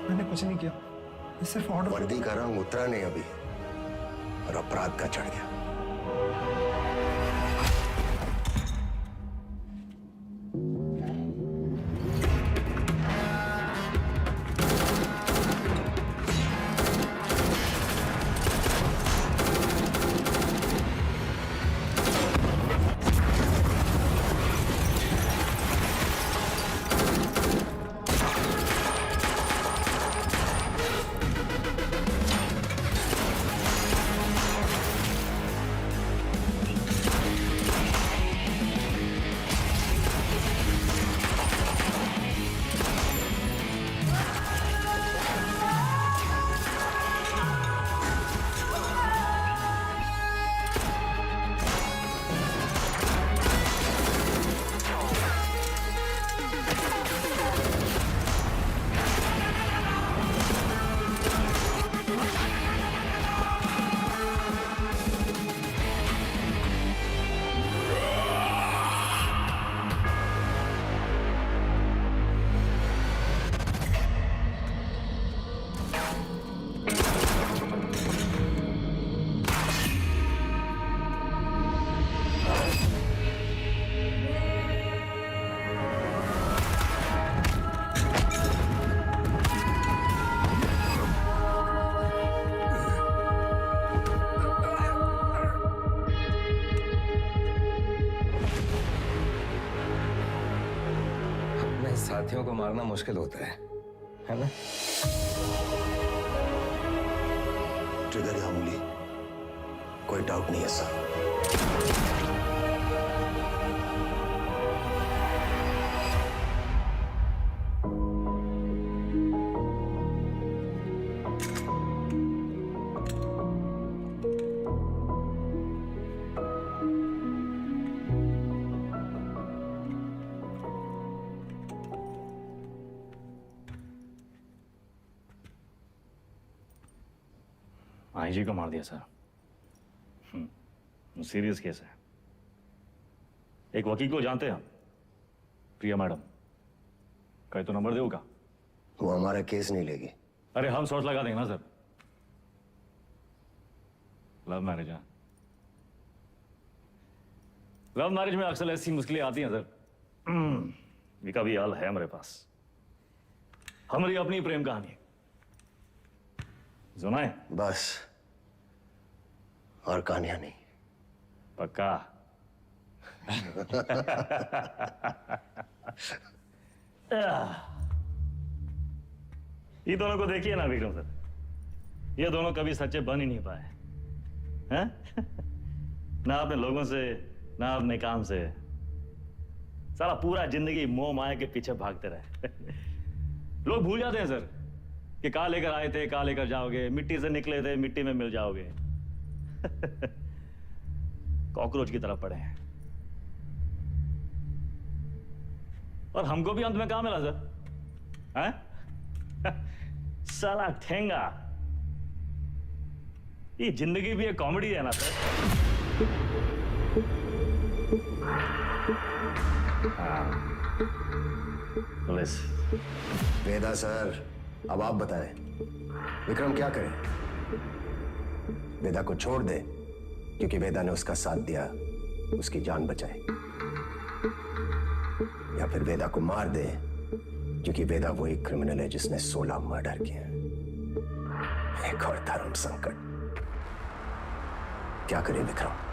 मैंने कुछ नहीं किया, सिर्फ ऑर्डर। वर्दी का रंग उतरा नहीं अभी और अपराध का चढ़ गया। साथियों को मारना मुश्किल होता है ना? ट्रिगर या उंगली, कोई डाउट नहीं है सर। आईजी को मार दिया सर। सीरियस केस है। एक वकील को जानते हैं हम, प्रिया मैडम। कहीं तो नंबर देगा। वो हमारा केस नहीं लेगी। अरे हम शॉर्ट लगा देंगे ना सर। लव मैरिज है। लव मैरिज में अक्सर ऐसी मुश्किलें आती हैं सर। इसका भी हाल है हमारे पास। हमारी अपनी प्रेम कहानी सुनाए बस, और कहानियां नहीं। पक्का? ये दोनों को देखिए ना विक्रम सर, ये दोनों कभी सच्चे बन ही नहीं पाए हैं? ना अपने लोगों से, ना अपने काम से। सारा पूरा जिंदगी मोह माया के पीछे भागते रहे। लोग भूल जाते हैं सर कि कहाँ लेकर आए थे, कहाँ लेकर जाओगे, मिट्टी से निकले थे, मिट्टी में मिल जाओगे। कॉकरोच की तरह पड़े हैं। और हमको भी अंत में कहाँ मिला सर? हैं? साला ठेंगा। ये जिंदगी भी एक कॉमेडी है ना सर। पुलिस। वेदा सर, अब आप बताएं, विक्रम क्या करे? वेदा को छोड़ दे क्योंकि वेदा ने उसका साथ दिया, उसकी जान बचाई, या फिर वेदा को मार दे क्योंकि वेदा वही क्रिमिनल है जिसने 16 मर्डर किए। एक और धर्म संकट। क्या करे विक्रम?